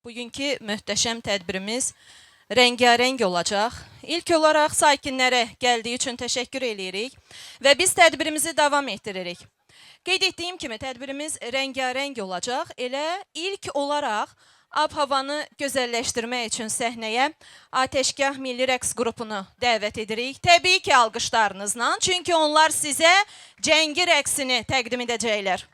Bugünkü möhtəşəm tədbirimiz rəngarəng olacaq. İlk olaraq sakinlərə gəldiyi üçün təşəkkür edirik və biz tədbirimizi davam etdiririk. Qeyd etdiyim kimi tədbirimiz rəngarəng olacaq. Elə ilk olaraq ab-havanı gözəlləşdirmək üçün səhnəyə Atəşgah Milli Rəqs qrupunu dəvət edirik. Təbii ki, alqışlarınızla, çünki onlar sizə cəngi rəqsini təqdim edəcəklər.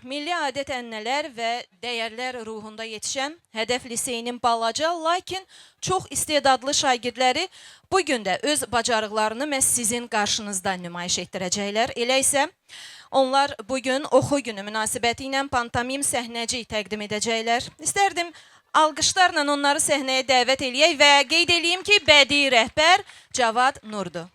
Milli adət-ənənələr və dəyərlər ruhunda yetişən Hədəf Liseyinin balaca, lakin çox istedadlı şagirdləri bugün də öz bacarıqlarını məhz sizin qarşınızda nümayiş etdirəcəklər. Elə isə onlar bugün oxu günü münasibəti ilə pantomim səhnəcik təqdim edəcəklər. İstərdim alqışlarla onları səhnəyə dəvət eləyək və qeyd eləyim ki, bədii rəhbər Cavad Nurdur.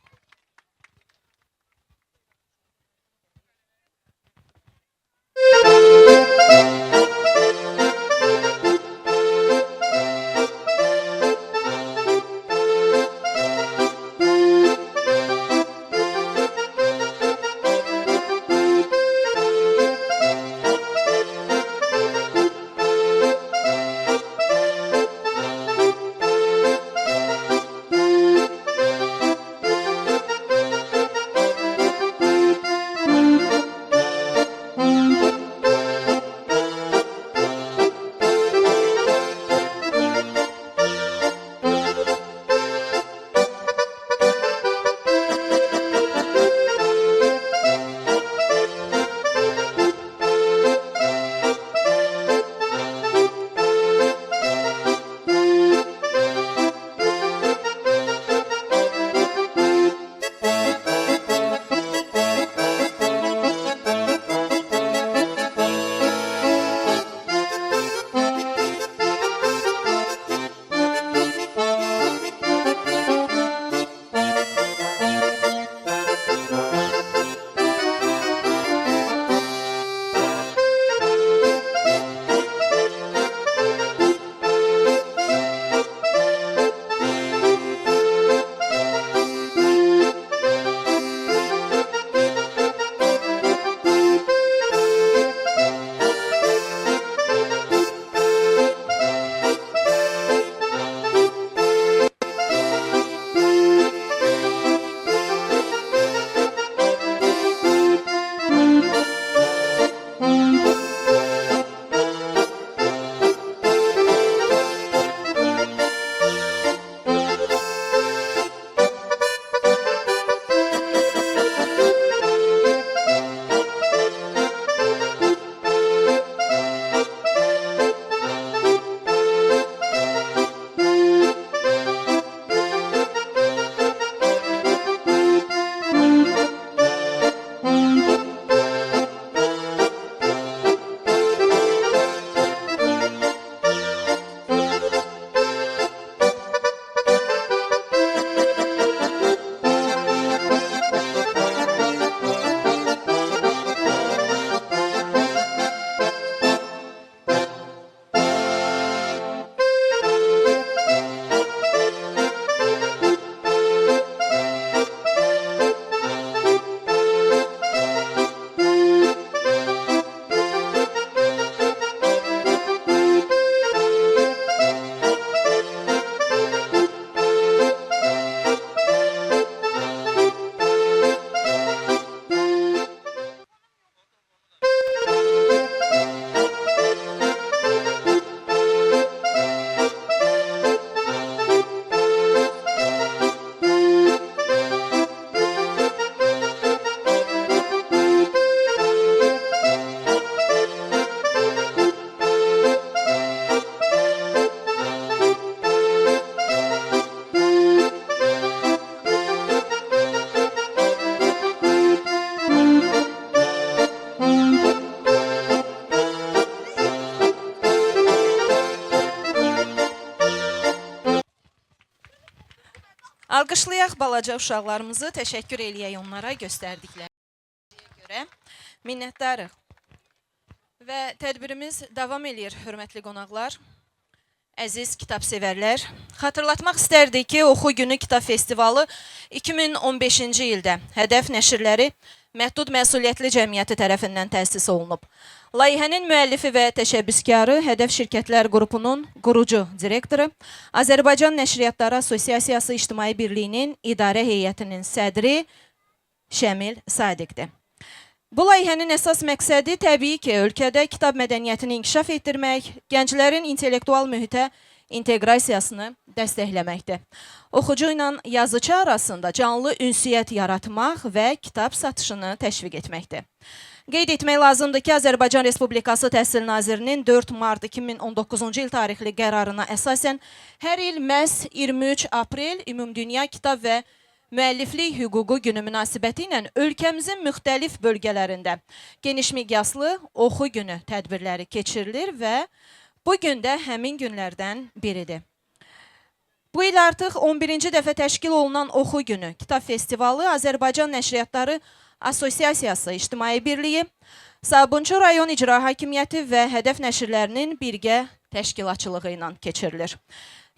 Alqışlayaq balaca uşaqlarımızı, təşəkkür eləyək onlara göstərdiklərinə görə. Minnətdarıq. Və tədbirimiz davam eləyir, hörmətli qonaqlar. Əziz kitab sevərlər, xatırlatmaq istərdik ki, Oxu Günü Kitab Festivalı 2015-ci ildə Hədəf Nəşrləri Məhdud Məsuliyyətli Cəmiyyəti tərəfindən təsis olunub. Layihənin müəllifi və təşəbbüskarı Hədəf Şirkətlər Qrupunun qurucu direktoru, Azərbaycan Nəşriyyatları Assosiasiyası İctimai Birliyinin İdarə Heyətinin sədri Şəmil Sadiqdir. Bu layihənin əsas məqsədi təbii ki, ölkədə kitab mədəniyyətini inkişaf etdirmək, gənclərin intellektual mühitə inteqrasiyasını dəstəkləməkdir. Oxucu ilə yazıcı arasında canlı ünsiyyət yaratmaq və kitab satışını təşviq etməkdir. Qeyd etmək lazımdır ki, Azərbaycan Respublikası Təhsil Nazirinin 4 mart 2019-cu il tarixli qərarına əsasən hər il məhz 23 aprel Ümumdünya Kitab və Müəlliflik Hüququ Günü münasibəti ilə ölkəmizin müxtəlif bölgələrində geniş miqyaslı Oxu Günü tədbirləri keçirilir və bu gün də həmin günlərdən biridir. Bu il artıq 11-ci dəfə təşkil olunan Oxu Günü Kitab Festivalı Azərbaycan Nəşriyyatları Assosiasiyası İctimai Birliyi, Sabunçu Rayon İcra Hakimiyyəti və Hədəf Nəşrlərinin birgə təşkilatçılığı ilə keçirilir.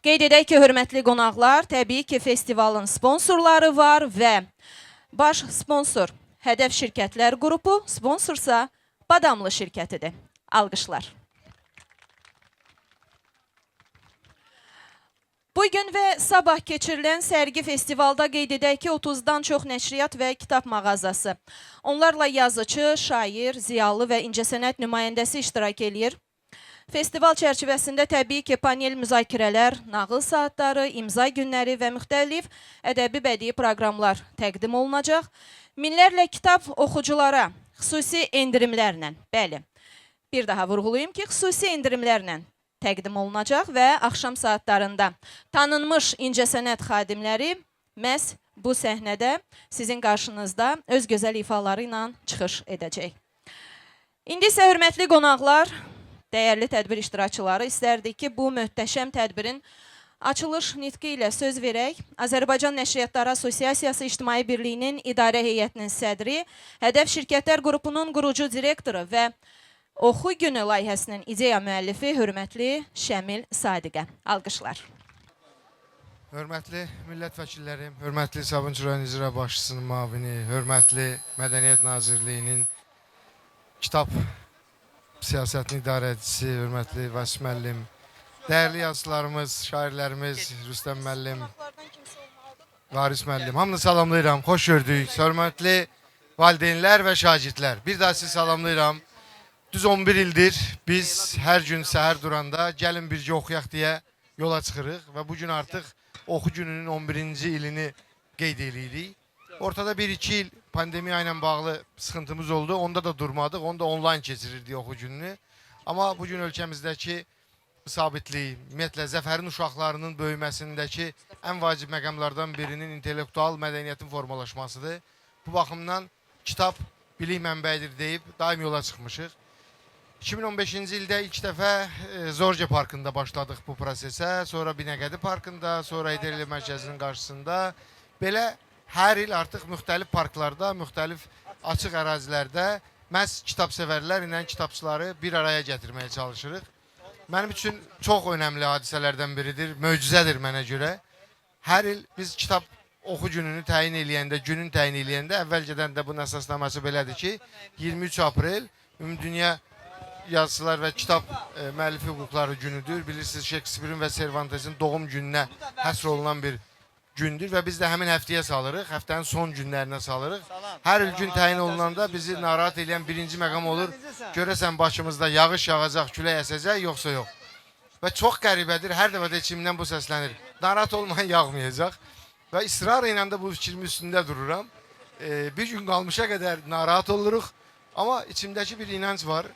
Qeyd edək ki, hörmətli qonaqlar, təbii ki, festivalın sponsorları var və baş sponsor Hədəf Şirkətlər Qrupu, sponsorsa Badamlı şirkətidir. Alqışlar. Bugün və sabah keçirilən sərgi festivalda qeyd edək ki, 30-dan çox nəşriyyat və kitab mağazası. Onlarla yazıcı, şair, ziyalı və incəsənət nümayəndəsi iştirak edir. Festival çərçivəsində təbii ki, panel müzakirələr, nağıl saatları, imza günləri və müxtəlif ədəbi bədii proqramlar təqdim olunacaq. Minlərlə kitab oxuculara xüsusi endirimlərlə, bəli, bir daha vurğulayım ki, xüsusi endirimlərlə təqdim olunacaq və axşam saatlarında tanınmış incəsənət xadimləri məhz bu səhnədə sizin qarşınızda öz gözəl ifaları ilə çıxış edəcək. İndi isə hörmətli qonaqlar, dəyərli tədbir iştirakçıları, istərdik ki, bu möhtəşəm tədbirin açılış nitqi ilə söz verək. Azərbaycan Nəşriyyatları Assosiasiyası İctimai Birliyinin İdarə Heyətinin sədri, Hədəf Şirkətlər Qrupunun qurucu direktoru və Oxu Günü layihəsinin ideya müəllifi hörmətli Şəmil Sadiqə. Alqışlar. Hörmətli millət vəkillərim, hörmətli Sabunçu rayon icra başçısının müavini, hörmətli Mədəniyyət Nazirliyinin kitab siyasətinin idarəçisi, hörmətli Vasif müəllim, dəyərli yazıçılarımız, şairlərimiz, Rüstəm müəllim, Varis müəllim, hamını salamlayıram, xoş gördük. Hörmətli valideynlər və şagirdlər, bir daha sizi salamlayıram. Düz 11 ildir biz hər gün səhər duranda gəlin bircə oxuyaq deyə yola çıxırıq və bugün artıq Oxu Gününün 11-ci ilini qeyd edirik. Ortada 1-2 il pandemiya ilə bağlı sıxıntımız oldu. Onda da durmadıq. Onda onlayn keçirirdik Oxu Gününü. Amma bugün ölkəmizdəki sabitlik, ümumiyyətlə zəfərin uşaqlarının böyüməsindəki ən vacib məqamlardan birinin intellektual mədəniyyətin formalaşmasıdır. Bu baxımdan kitab bilik mənbəyidir deyib daim yola çıxmışıq. 2015-ci ildə ilk dəfə Zorca Parkında başladıq bu prosesə. Sonra Binəqədi Parkında, sonra Heydər Əliyev Mərkəzinin qarşısında. Belə hər il artıq müxtəlif parklarda, müxtəlif açıq ərazilərdə məhz kitab sevərlər ilə kitabçıları bir araya gətirməyə çalışırıq. Mənim üçün çox önəmli hadisələrdən biridir, möcüzədir mənə görə. Hər il biz kitab Oxu Gününü təyin eləyəndə, günün təyin eləyəndə əvvəlcədən də bunun əsasnaması belədir ki, 23 aprel Ümumdünya Yazıçılar və Kitab Müəllifi Hüquqları günüdür. Bilirsiniz, Shakespeare'in və Cervantes'in doğum gününə həsr olunan bir gündür və biz də həmin həftəyə salırıq, həftənin son günlərinə salırıq. Hər il gün təyin olunanda bizi narahat edən birinci məqam olur, görəsən başımızda yağış yağacaq, külək əsəcək, yoxsa yox. Və çox qəribədir, hər dəfə də içimdən bu səslənir. Narahat olmayan yağmayacaq və ısrar ilə də bu fikrimin üstündə dururam. Bir gün qalmışa qədər narahat oluruq, amma içimdəki bir inanc var.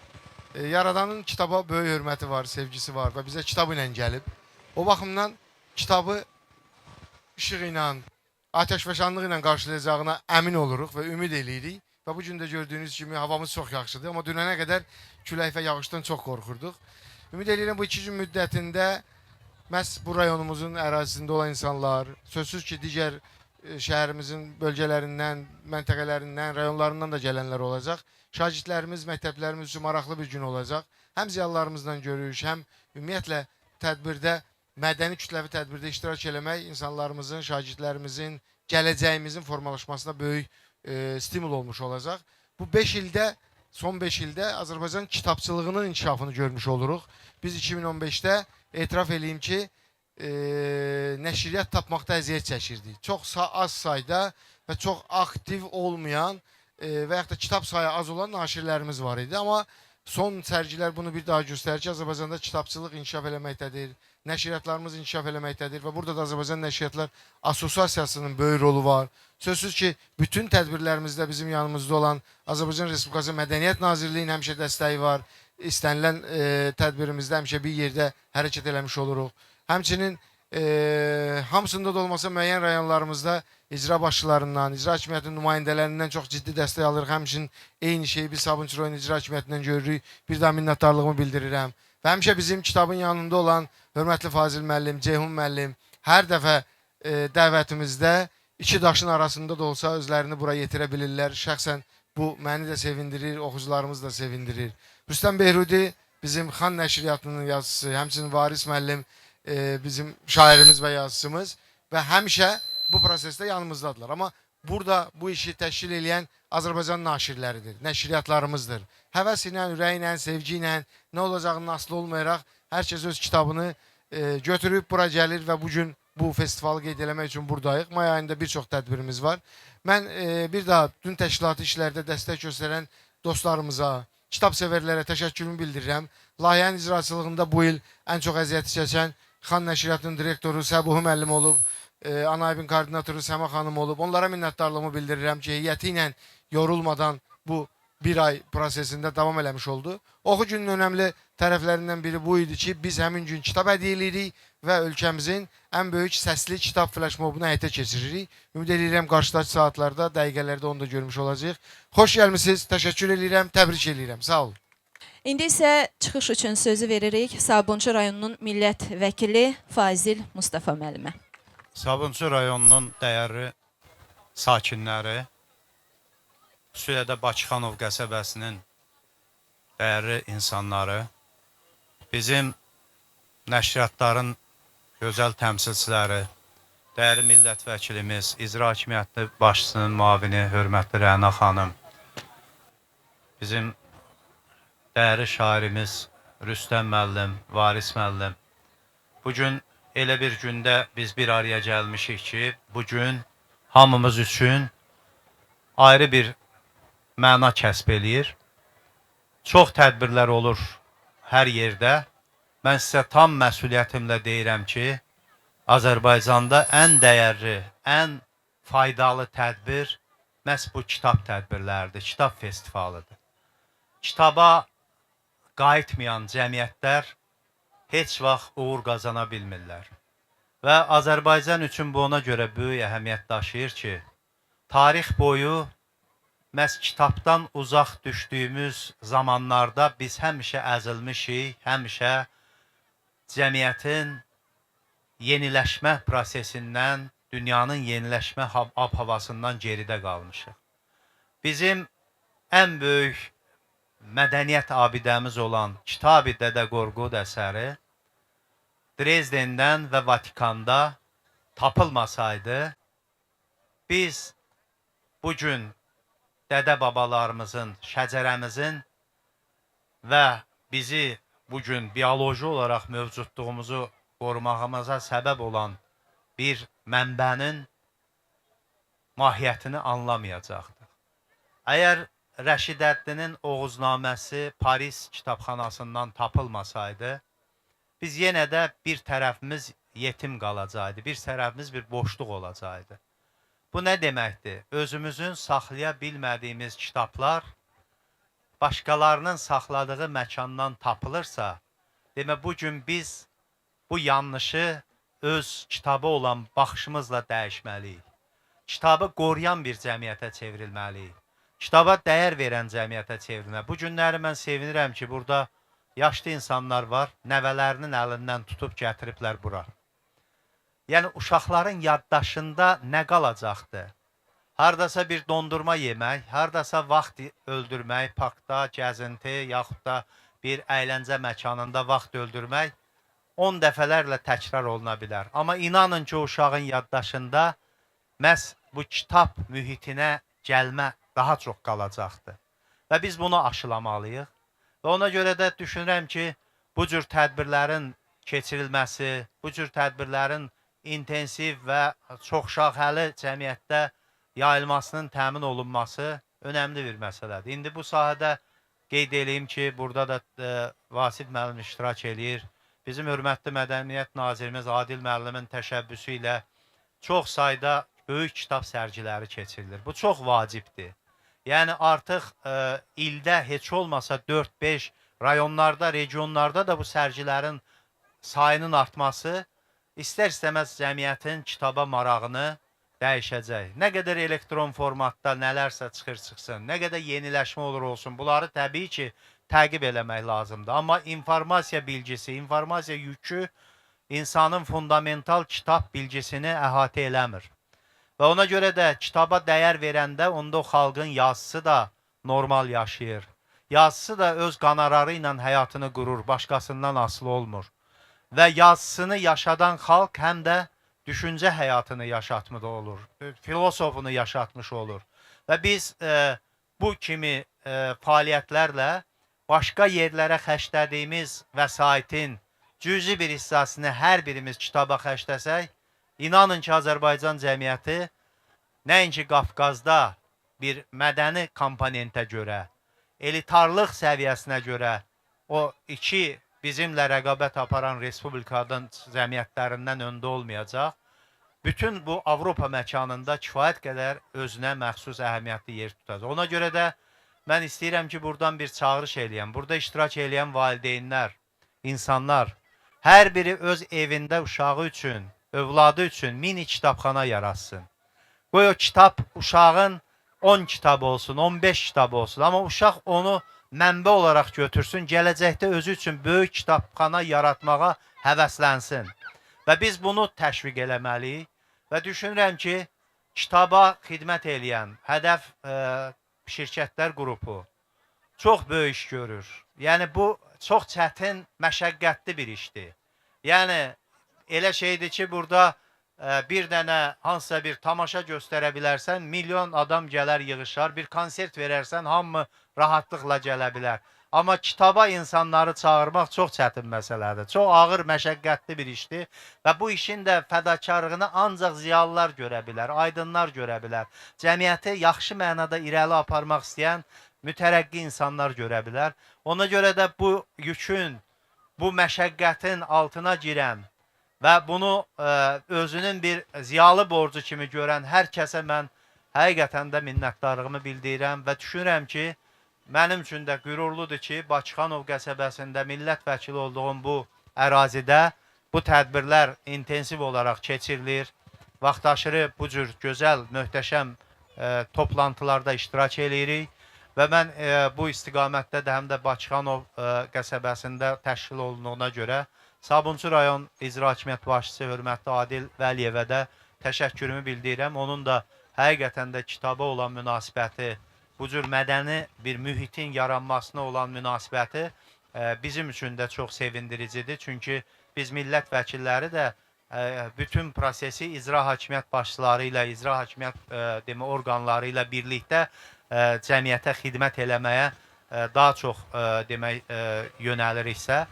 Yaradanın kitaba böyük hörməti var, sevgisi var və bizə kitab ilə gəlib. O baxımdan kitabı işıq ilə, ateşfəşanlıq ilə qarşılayacağına əmin oluruq və ümid eləyirik. Və bu gün də gördüyünüz kimi havamız çox yaxşıdır. Amma dünənə qədər külək və yağışdan çox qorxurduq. Ümid edirəm bu 2 gün müddətində məhz bu rayonumuzun ərazisində olan insanlar, sözsüz ki, digər şəhərimizin bölgələrindən, məntəqələrindən, rayonlarından da gələnlər olacaq. Şagirdlərimiz, məktəblərimiz üçün maraqlı bir gün olacaq. Həm ziyalılarımızla görüş, həm ümumiyyətlə tədbirdə, mədəni kütləvi tədbirdə iştirak eləmək insanlarımızın, şagirdlərimizin, gələcəyimizin formalaşmasına böyük stimul olmuş olacaq. Bu 5 ildə, son 5 ildə Azərbaycan kitabçılığının inkişafını görmüş oluruq. Biz 2015-də etiraf edeyim ki, nəşriyyat tapmaqda əziyyət çəkirdik. Çox az sayda və çox aktiv olmayan və yaxud da kitab sayı az olan naşirlərimiz var idi. Amma son sərgilər bunu bir daha göstərir ki, Azərbaycanda kitabçılıq inkişaf eləməkdədir, nəşriyyatlarımız inkişaf eləməkdədir və burada da Azərbaycan Nəşriyyatlar Assosiasiyasının böyük rolu var. Sözsüz ki, bütün tədbirlərimizdə bizim yanımızda olan Azərbaycan Respublikası Mədəniyyət Nazirliyinin həmişə dəstəyi var. İstənilən tədbirimizdə həmişə bir yerdə hərəkət eləmiş oluruq. Həmçinin hamısında da olmasa müəyyən rayonlarımızda icra başçılarından, icra hakimiyyətinin nümayəndələrindən çox ciddi dəstək alırıq. Həmçinin eyni şeyi biz Sabunçu rayon icra hakimiyyətindən görürük. Bir daha minnətdarlığımı bildirirəm. Və həmişə bizim kitabın yanında olan hörmətli Fazil müəllim, Ceyhun müəllim hər dəfə dəvətimizdə iki daşın arasında da olsa özlərini bura yetirə bilirlər. Şəxsən bu məni də sevindirir, oxucularımız da sevindirir. Rüstəm Behrudi bizim Xan Nəşriyyatının yazısı, həmçinin Varis müəllim bizim şairimiz və yazıcımız və həmişə bu prosesdə yanımızdadılar. Amma burada bu işi təşkil edən Azərbaycan naşirləridir, nəşriyyatlarımızdır. Həvəs ilə, ürəyi ilə, sevgi ilə, nə olacağının asılı olmayaraq hər kəs öz kitabını götürüb bura gəlir və bugün bu festivalı qeyd eləmək üçün buradayıq. May ayında bir çox tədbirimiz var. Mən bir daha dün təşkilatı işlərdə dəstək göstərən dostlarımıza, kitab sevərlərə təşəkkürümü bildirirəm. Layihənin icraçılığında bu il ən çox əziyyəti çəkən Xan Nəşriyyatının direktoru Səbuhi müəllim olub, Anaybin koordinatoru Səma xanım olub. Onlara minnətdarlığımı bildirirəm ki, heyəti ilə yorulmadan bu bir ay prosesində davam eləmiş oldu. Oxu günün önəmli tərəflərindən biri bu idi ki, biz həmin gün kitab hədiyyə edirik və ölkəmizin ən böyük səsli kitab flash-mobunu həyata keçiririk. Ümid edirəm qarşıdakı saatlarda, dəqiqələrdə onu da görmüş olacağıq. Xoş gəlmisiniz, təşəkkür edirəm, təbrik edirəm. Sağ olun. İndi isə çıxış üçün sözü veririk Sabunçu rayonunun millət vəkili Fazil Mustafa müəllimə. Sabunçu rayonunun dəyərli sakinləri, xüsusilə də Bakıxanov qəsəbəsinin dəyərli insanları, bizim nəşriyyatların gözəl təmsilçiləri, dəyərli millət vəkilimiz, icra hakimiyyəti başçısının müavini, hörmətli Rəna xanım, bizim dəyərli şairimiz Rüstəm müəllim, Varis müəllim. Bugün elə bir gündə biz bir araya gəlmişik ki, bugün hamımız üçün ayrı bir məna kəsb eləyir. Çox tədbirlər olur hər yerdə. Mən sizə tam məsuliyyətimlə deyirəm ki, Azərbaycanda ən dəyərli, ən faydalı tədbir məhz bu kitab tədbirləridir, kitab festivalıdır. Kitaba qayıtmayan cəmiyyətlər heç vaxt uğur qazana bilmirlər. Və Azərbaycan üçün bu ona görə böyük əhəmiyyət daşıyır ki, tarix boyu məhz kitabdan uzaq düşdüyümüz zamanlarda biz həmişə əzilmişik, həmişə cəmiyyətin yeniləşmə prosesindən, dünyanın yeniləşmə ab-havasından geridə qalmışıq. Bizim ən böyük mədəniyyət abidəmiz olan Kitab-ı Dədə Qorqud əsəri Dresdendən və Vatikanda tapılmasaydı, biz bugün dədə babalarımızın, şəcərəmizin və bizi bugün bioloji olaraq mövcudluğumuzu qorumağımıza səbəb olan bir mənbənin mahiyyətini anlamayacaqdıq. Əgər Rəşid Əddinin Oğuznaməsi Paris kitabxanasından tapılmasaydı, biz yenə də bir tərəfimiz yetim qalacaqdı, bir tərəfimiz bir boşluq olacaqdı. Bu nə deməkdir? Özümüzün saxlaya bilmədiyimiz kitablar başqalarının saxladığı məkandan tapılırsa, demə bugün biz bu yanlışı öz kitabı olan baxışımızla dəyişməliyik. Kitabı qoruyan bir cəmiyyətə çevrilməliyik. Kitaba dəyər verən cəmiyyətə çevrilməliyik. Bu günləri mən sevinirəm ki, burada yaşlı insanlar var, nəvələrinin əlindən tutub gətiriblər bura. Yəni, uşaqların yaddaşında nə qalacaqdır? Hardasa bir dondurma yemək, hardasa vaxt öldürmək, parkda, gəzinti, yaxud da bir əyləncə məkanında vaxt öldürmək 10 dəfələrlə təkrar oluna bilər. Amma inanın ki, uşağın yaddaşında məhz bu kitab mühitinə gəlmə daha çox qalacaqdır. Və biz bunu aşılamalıyıq. Və ona görə də düşünürəm ki, bu cür tədbirlərin keçirilməsi, bu cür tədbirlərin intensiv və çoxşaxəli cəmiyyətdə yayılmasının təmin olunması önəmli bir məsələdir. İndi bu sahədə qeyd edeyim ki, burada da Vasif müəllim iştirak eləyir. Bizim hörmətli Mədəniyyət Nazirimiz Adil müəllimin təşəbbüsü ilə çox sayda böyük kitab sərgiləri keçirilir. Bu çox vacibdir. Yəni artıq ildə heç olmasa 4-5 rayonlarda, regionlarda da bu sərgilərin sayının artması istər-istəməz cəmiyyətin kitaba marağını dəyişəcək. Nə qədər elektron formatda nələrsə çıxsın, nə qədər yeniləşmə olur olsun, bunları təbii ki, təqib eləmək lazımdır. Amma informasiya bilgisi, informasiya yükü insanın fundamental kitab bilgisini əhatə eləmir. Və ona görə də kitaba dəyər verəndə onda o xalqın yazısı da normal yaşayır. Yazısı da öz qanararı ilə həyatını qurur, başqasından asılı olmur. Və yazısını yaşadan xalq həm də düşüncə həyatını yaşatmış olur, filosofunu yaşatmış olur. Və biz bu kimi fəaliyyətlərlə başqa yerlərə xərclədiyimiz vəsaitin cüzi bir hissəsini hər birimiz kitaba xərcləsək, inanın ki, Azərbaycan cəmiyyəti nəinki Qafqazda bir mədəni komponentə görə, elitarlıq səviyyəsinə görə o iki bizimlə rəqabət aparan respublikadan cəmiyyətlərindən öndə olmayacaq. Bütün bu Avropa məkanında kifayət qədər özünə məxsus əhəmiyyətli yer tutacaq. Ona görə də mən istəyirəm ki, buradan bir çağırış eləyəm. Burada iştirak eləyən valideynlər, insanlar, hər biri öz evində uşağı üçün, övladı üçün mini kitabxana yaratsın. Qoy o kitab uşağın 10 kitab olsun, 15 kitab olsun. Amma uşaq onu mənbə olaraq götürsün, gələcəkdə özü üçün böyük kitabxana yaratmağa həvəslənsin. Və biz bunu təşviq eləməliyik və düşünürəm ki, kitaba xidmət eləyən hədəf şirkətlər qrupu çox böyük iş görür. Yəni, bu çox çətin, məşəqqətli bir işdir. Yəni, elə şeydir ki, burada bir dənə hansısa bir tamaşa göstərə bilərsən, milyon adam gələr yığışar, bir konsert verərsən, hamı rahatlıqla gələ bilər. Amma kitaba insanları çağırmaq çox çətin məsələdir. Çox ağır, məşəqqətli bir işdir və bu işin də fədakarlığını ancaq ziyalılar görə bilər, aydınlar görə bilər. Cəmiyyəti yaxşı mənada irəli aparmaq istəyən mütərəqqi insanlar görə bilər. Ona görə də bu yükün, bu məşəqqətin altına girən və bunu özünün bir ziyalı borcu kimi görən hər kəsə mən həqiqətən də minnətdarlığımı bildirirəm və düşünürəm ki, mənim üçün də qürurludur ki, Bakıxanov qəsəbəsində millət vəkili olduğum bu ərazidə bu tədbirlər intensiv olaraq keçirilir. Vaxtaşırı bu cür gözəl, möhtəşəm toplantılarda iştirak edirik və mən bu istiqamətdə də həm də Bakıxanov qəsəbəsində təşkil olunduğuna görə Sabunçu rayon icra hakimiyyət başçısı hörmətli Adil Vəliyevə də təşəkkürümü bildirirəm. Onun da həqiqətən də kitaba olan münasibəti, bu cür mədəni bir mühitin yaranmasına olan münasibəti bizim üçün də çox sevindiricidir. Çünki biz millət vəkilləri də bütün prosesi icra hakimiyyət başçıları ilə, icra hakimiyyət orqanları ilə birlikdə cəmiyyətə xidmət eləməyə daha çox yönəliriksə,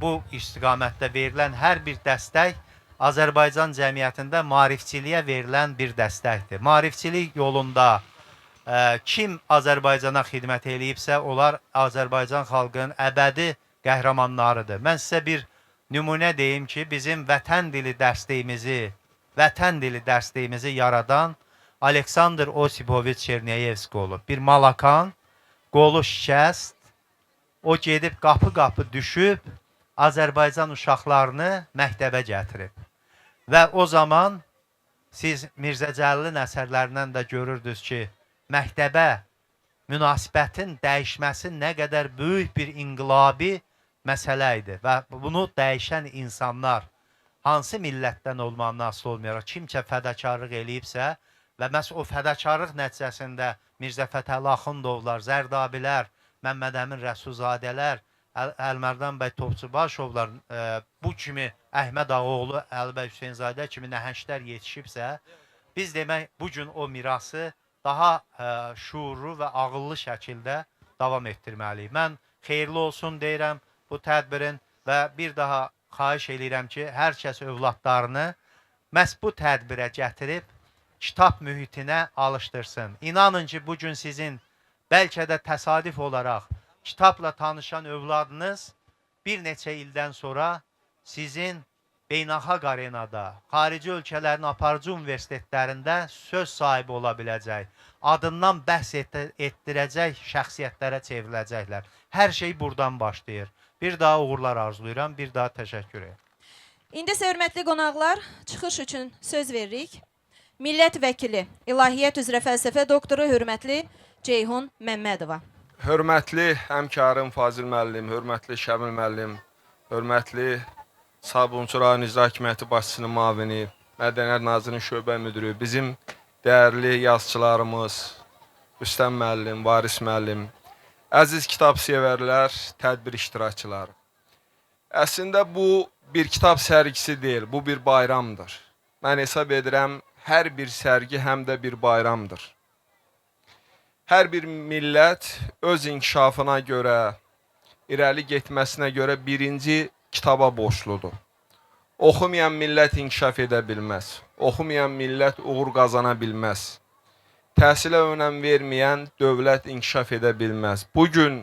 bu istiqamətdə verilən hər bir dəstək Azərbaycan cəmiyyətində maarifçiliyə verilən bir dəstəkdir. Maarifçilik yolunda kim Azərbaycana xidmət eləyibsə, onlar Azərbaycan xalqının əbədi qəhrəmanlarıdır. Mən sizə bir nümunə deyim ki, bizim vətən dili dərsliyimizi yaradan Aleksandr Osipoviç Çerniyevski olub. Bir malakan, qolu şikəst, o gedib qapı-qapı düşüb, Azərbaycan uşaqlarını məktəbə gətirib. Və o zaman siz Mirzə Cəlilin əsərlərindən də görürdünüz ki, məktəbə münasibətin dəyişməsi nə qədər böyük bir inqilabi məsələ idi və bunu dəyişən insanlar hansı millətdən olmağından asılı olmayaraq kimsə fədakarlıq eləyibsə və məhz o fədakarlıq nəticəsində Mirzə Fətəli Axundovlar, Zərdabilər, Məmməd Əmin Rəsulzadələr, Əlmərdan bəy Topçubaşovlar, bu kimi Əhməd Ağaoğlu, Əli bəy Hüseynzadə kimi nəhənglər yetişibsə, biz demək bu gün o mirası daha şuurlu və ağıllı şəkildə davam etdirməliyik. Mən xeyirli olsun deyirəm bu tədbirin və bir daha xahiş edirəm ki, hər kəs övladlarını məhz bu tədbirə gətirib kitab mühitinə alışdırsın. İnanın ki, bugün sizin bəlkə də təsadüf olaraq kitabla tanışan övladınız bir neçə ildən sonra sizin beynəlxalq arenada, xarici ölkələrin aparıcı universitetlərində söz sahibi ola biləcək, adından bəhs etdirəcək şəxsiyyətlərə çevriləcəklər. Hər şey buradan başlayır. Bir daha uğurlar arzulayıram, bir daha təşəkkür edirəm. İndi isə hörmətli qonaqlar, çıxış üçün söz veririk. Millət vəkili, İlahiyyat üzrə fəlsəfə doktoru hörmətli Ceyhun Məmmədova. Hörmətli həmkarım Fazil müəllim, hörmətli Şəmil müəllim, hörmətli Sabunçu rayon İcra Hakimiyyəti başçısının müavini, Mədəniyyət Nazirinin şöbə müdürü, bizim dəyərli yazıçılarımız, Rüstəm müəllim, Varis müəllim, əziz kitab sevərlər, tədbir iştirakçıları. Əslində bu bir kitab sərgisi deyil, bu bir bayramdır. Mən hesab edirəm, hər bir sərgi həm də bir bayramdır. Hər bir millət öz inkişafına görə, irəli getməsinə görə birinci kitaba borcludur. Oxumayan millət inkişaf edə bilməz. Oxumayan millət uğur qazana bilməz. Təhsilə önəm verməyən dövlət inkişaf edə bilməz. Bugün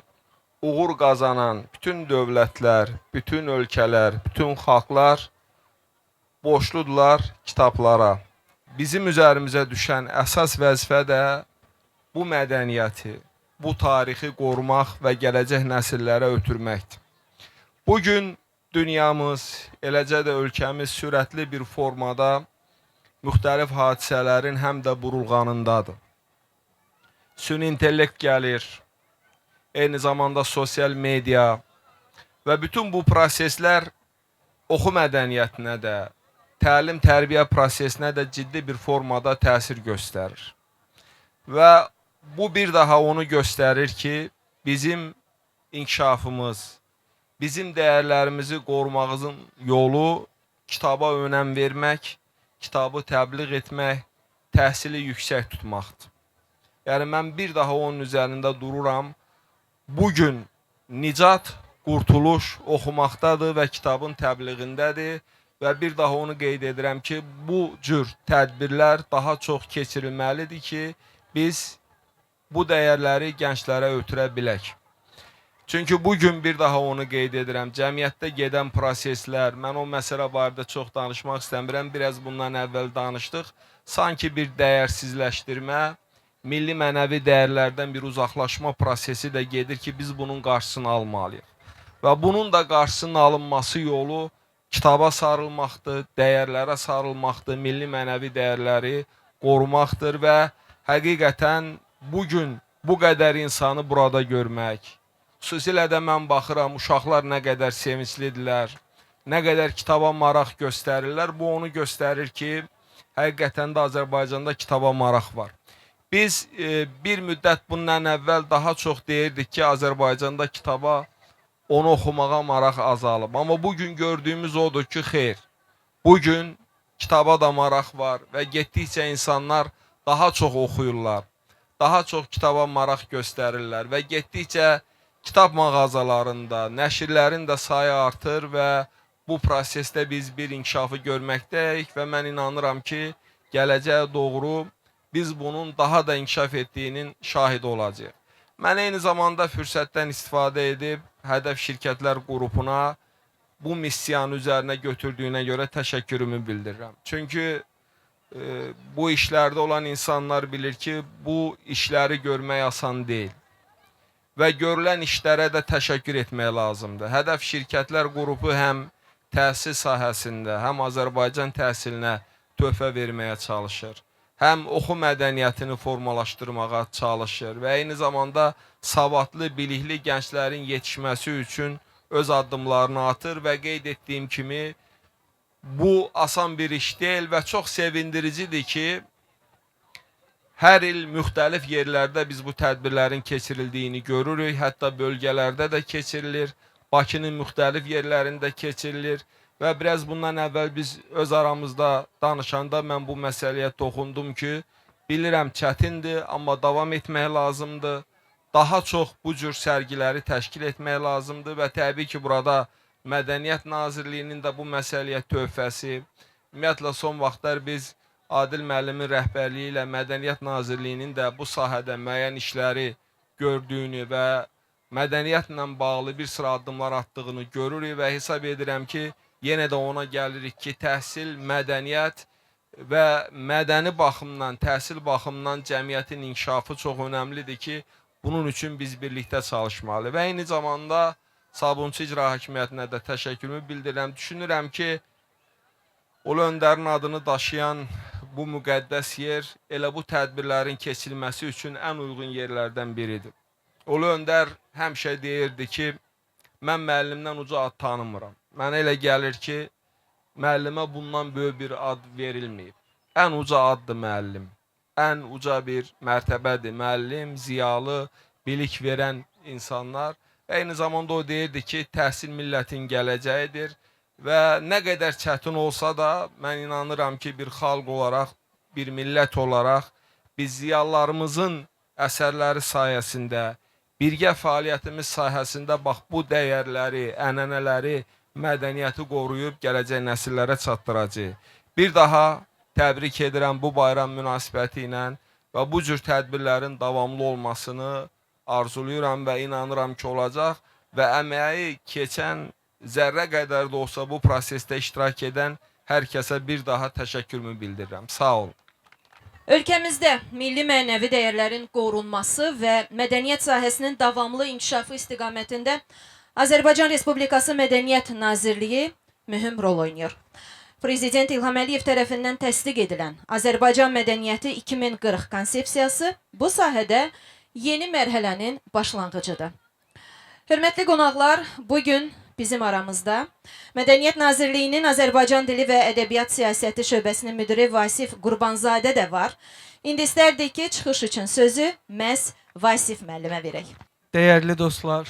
uğur qazanan bütün dövlətlər, bütün ölkələr, bütün xalqlar borcludurlar kitablara. Bizim üzərimizə düşən əsas vəzifə də bu mədəniyyəti, bu tarixi qorumaq və gələcək nəsillərə ötürməkdir. Bugün dünyamız, eləcə də ölkəmiz sürətli bir formada müxtəlif hadisələrin həm də burulğanındadır. Süni intellekt gəlir, eyni zamanda sosial media və bütün bu proseslər oxu mədəniyyətinə də, təlim-tərbiyə prosesinə də ciddi bir formada təsir göstərir. Və bu bir daha onu göstərir ki, bizim inkişafımız, bizim dəyərlərimizi qorumağımızın yolu kitaba önəm vermək, kitabı təbliğ etmək, təhsili yüksək tutmaqdır. Yəni, mən bir daha onun üzərində dururam. Bugün nicat, qurtuluş oxumaqdadır və kitabın təbliğindədir. Və bir daha onu qeyd edirəm ki, bu cür tədbirlər daha çox keçirilməlidir ki, biz bu dəyərləri gənclərə ötürə bilək. Çünki bugün bir daha onu qeyd edirəm, cəmiyyətdə gedən proseslər, mən o məsələ barədə çox danışmaq istəmirəm, biraz bundan əvvəl danışdıq. Sanki bir dəyərsizləşdirmə, milli mənəvi dəyərlərdən bir uzaqlaşma prosesi də gedir ki, biz bunun qarşısını almalıyıq. Və bunun da qarşısının alınması yolu kitaba sarılmaqdır, dəyərlərə sarılmaqdır, milli mənəvi dəyərləri qorumaqdır və həqiqətən bugün bu qədər insanı burada görmək, xüsusilə də mən baxıram, uşaqlar nə qədər sevinclidirlər, nə qədər kitaba maraq göstərirlər, bu onu göstərir ki, həqiqətən də Azərbaycanda kitaba maraq var. Biz bir müddət bundan əvvəl daha çox deyirdik ki, Azərbaycanda kitaba, onu oxumağa maraq azalıb. Amma bugün gördüyümüz odur ki, xeyr, bugün kitaba da maraq var və getdikcə insanlar daha çox oxuyurlar, daha çox kitaba maraq göstərirlər və getdikcə kitab mağazalarında, nəşrlərin də sayı artır və bu prosesdə biz bir inkişafı görməkdəyik və mən inanıram ki, gələcəyə doğru biz bunun daha da inkişaf etdiyinin şahidi olacaq. Mən eyni zamanda fürsətdən istifadə edib Hədəf Şirkətlər qrupuna bu missiyanı üzərinə götürdüyünə görə təşəkkürümü bildirirəm. Çünki bu işlərdə olan insanlar bilir ki, bu işləri görmək asan deyil. Və görülən işlərə də təşəkkür etmək lazımdır. Hədəf Şirkətlər qrupu həm təhsil sahəsində, həm Azərbaycan təhsilinə töhfə verməyə çalışır. Həm oxu mədəniyyətini formalaşdırmağa çalışır və eyni zamanda savadlı, bilikli gənclərin yetişməsi üçün öz addımlarını atır və qeyd etdiyim kimi bu asan bir iş deyil və çox sevindiricidir ki, hər il müxtəlif yerlərdə biz bu tədbirlərin keçirildiyini görürük. Hətta bölgələrdə də keçirilir. Bakının müxtəlif yerlərində keçirilir. Və biraz bundan əvvəl biz öz aramızda danışanda mən bu məsələyə toxundum ki, bilirəm çətindir, amma davam etmək lazımdır. Daha çox bu cür sərgiləri təşkil etmək lazımdır və təbii ki, burada Mədəniyyət Nazirliyinin də bu məsələyə töhfəsi, ümumiyyətlə son vaxtlar biz Adil müəllimin rəhbərliyi ilə Mədəniyyət Nazirliyinin də bu sahədə müəyyən işləri gördüyünü və mədəniyyətlə bağlı bir sıra addımlar atdığını görürük və hesab edirəm ki, yenə də ona gəlirik ki, təhsil, mədəniyyət və mədəni baxımdan, təhsil baxımdan cəmiyyətin inkişafı çox önəmlidir ki, bunun üçün biz birlikdə çalışmalıyıq. Və eyni zamanda Sabunçu İcra Hakimiyyətinə də təşəkkürümü bildirirəm. Düşünürəm ki, Ulu Öndərin adını daşıyan bu müqəddəs yer elə bu tədbirlərin keçirilməsi üçün ən uyğun yerlərdən biridir. Ulu Öndər həmişə deyirdi ki, mən müəllimdən uca ad tanımıram. Mənə elə gəlir ki, müəllimə bundan böyük bir ad verilməyib. Ən uca addır müəllim. Ən uca bir mərtəbədir müəllim, ziyalı, bilik verən insanlar. Eyni zamanda o deyirdi ki, təhsil millətin gələcəyidir və nə qədər çətin olsa da mən inanıram ki, bir xalq olaraq, bir millət olaraq biz ziyalılarımızın əsərləri sayəsində, birgə fəaliyyətimiz sayəsində bax bu dəyərləri, ənənələri, mədəniyyəti qoruyub gələcək nəsillərə çatdıracağıq. Bir daha təbrik edirəm bu bayram münasibəti ilə və bu cür tədbirlərin davamlı olmasını arzuluyuram və inanıram ki, olacaq və əməyi keçən zərrə qədər də olsa bu prosesdə iştirak edən hər kəsə bir daha təşəkkürümü bildirirəm. Sağ olun. Ölkəmizdə milli mənəvi dəyərlərin qorunması və mədəniyyət sahəsinin davamlı inkişafı istiqamətində Azərbaycan Respublikası Mədəniyyət Nazirliyi mühüm rol oynayır. Prezident İlham Əliyev tərəfindən təsdiq edilən Azərbaycan Mədəniyyəti 2040 konsepsiyası bu sahədə yeni mərhələnin başlanğıcıdır. Hörmətli qonaqlar, bugün bizim aramızda Mədəniyyət Nazirliyinin Azərbaycan Dili və Ədəbiyyat Siyasəti şöbəsinin müdiri Vasif Qurbanzadə də var. İndi istərdik ki, çıxış üçün sözü məhz Vasif müəllimə verək. Dəyərli dostlar,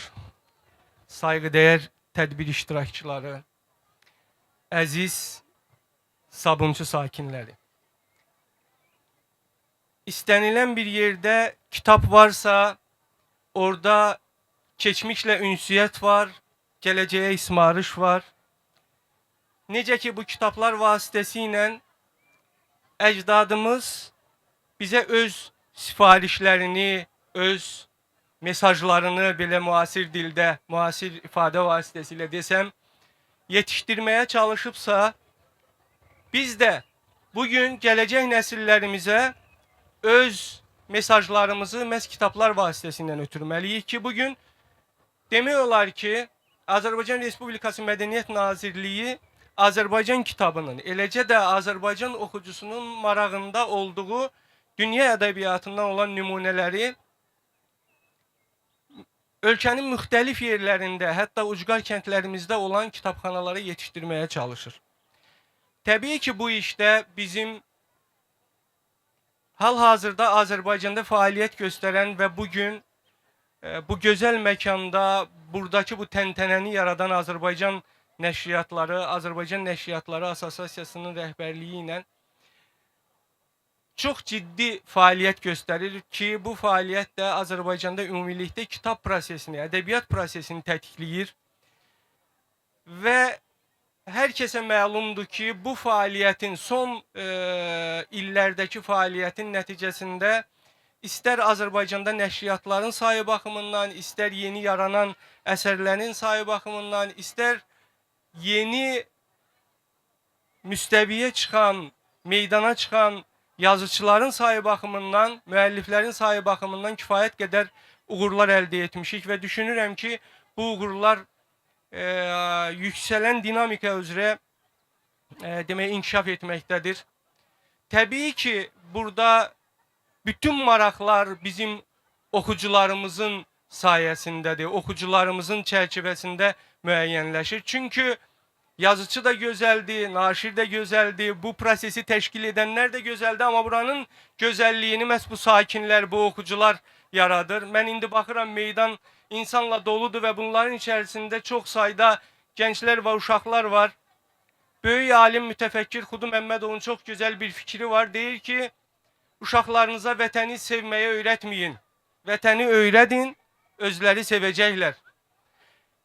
saygıdeğer tədbir iştirakçıları, əziz Sabunçu sakinləri. İstənilən bir yerdə kitap varsa, orada keçmişlə ünsiyyət var, gələcəyə ismarış var. Necə ki bu kitaplar vasitəsilə əcdadımız bizə öz sifarişlərini, öz mesajlarını belə müasir dildə, müasir ifadə vasitəsilə desəm, yetişdirməyə çalışıbsa, biz də bugün gələcək nəsillərimizə öz mesajlarımızı məhz kitaplar vasitəsilə ötürməliyik ki, bugün demək olar ki, Azərbaycan Respublikası Mədəniyyət Nazirliyi Azərbaycan kitabının, eləcə də Azərbaycan oxucusunun marağında olduğu dünya ədəbiyyatından olan nümunələri ölkənin müxtəlif yerlərində, hətta ucqar kəndlərimizdə olan kitabxanalara yetişdirməyə çalışır. Təbii ki, bu işdə bizim hal-hazırda Azərbaycanda fəaliyyət göstərən və bugün bu gözəl məkanda buradakı bu təntənəni yaradan Azərbaycan Nəşriyyatları, Azərbaycan Nəşriyyatları Assosiasiyasının rəhbərliyi ilə çox ciddi fəaliyyət göstərir ki, bu fəaliyyət də Azərbaycanda ümumilikdə kitab prosesini, ədəbiyyat prosesini tətikləyir və hər kəsə məlumdur ki, bu fəaliyyətin son illərdəki fəaliyyətin nəticəsində istər Azərbaycanda nəşriyyatların sayı baxımından, istər yeni yaranan əsərlərin sayı baxımından, istər yeni müstəviyə çıxan, meydana çıxan yazıçıların sayı baxımından, müəlliflərin sayı baxımından kifayət qədər uğurlar əldə etmişik və düşünürəm ki, bu uğurlar yüksələn dinamika üzrə demək, inkişaf etməkdədir. Təbii ki, burada bütün maraqlar bizim oxucularımızın sayəsindədir, oxucularımızın çərçivəsində müəyyənləşir. Çünki yazıcı da gözəldir, naşir də gözəldir, bu prosesi təşkil edənlər də gözəldir, amma buranın gözəlliyini məhz bu sakinlər, bu oxucular yaradır. Mən indi baxıram, meydan insanla doludur və bunların içərisində çox sayda gənclər və uşaqlar var. Böyük alim, mütəfəkkir Xudu Məmmədovun çox gözəl bir fikri var. Deyir ki, uşaqlarınıza vətəni sevməyə öyrətməyin. Vətəni öyrədin, özləri sevəcəklər.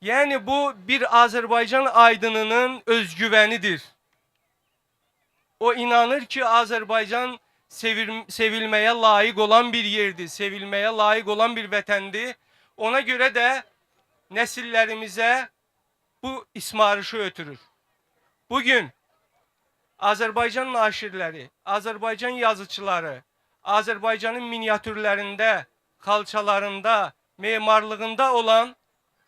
Yəni bu bir Azərbaycan aydınının özgüvənidir. O inanır ki, Azərbaycan sevilməyə layiq olan bir yerdir, sevilməyə layiq olan bir vətəndir. Ona görə də nəsillərimizə bu ismarışı ötürür. Bugün Azərbaycan naşirləri, Azərbaycan yazıçıları, Azərbaycanın miniatürlərində, xalçalarında, memarlığında olan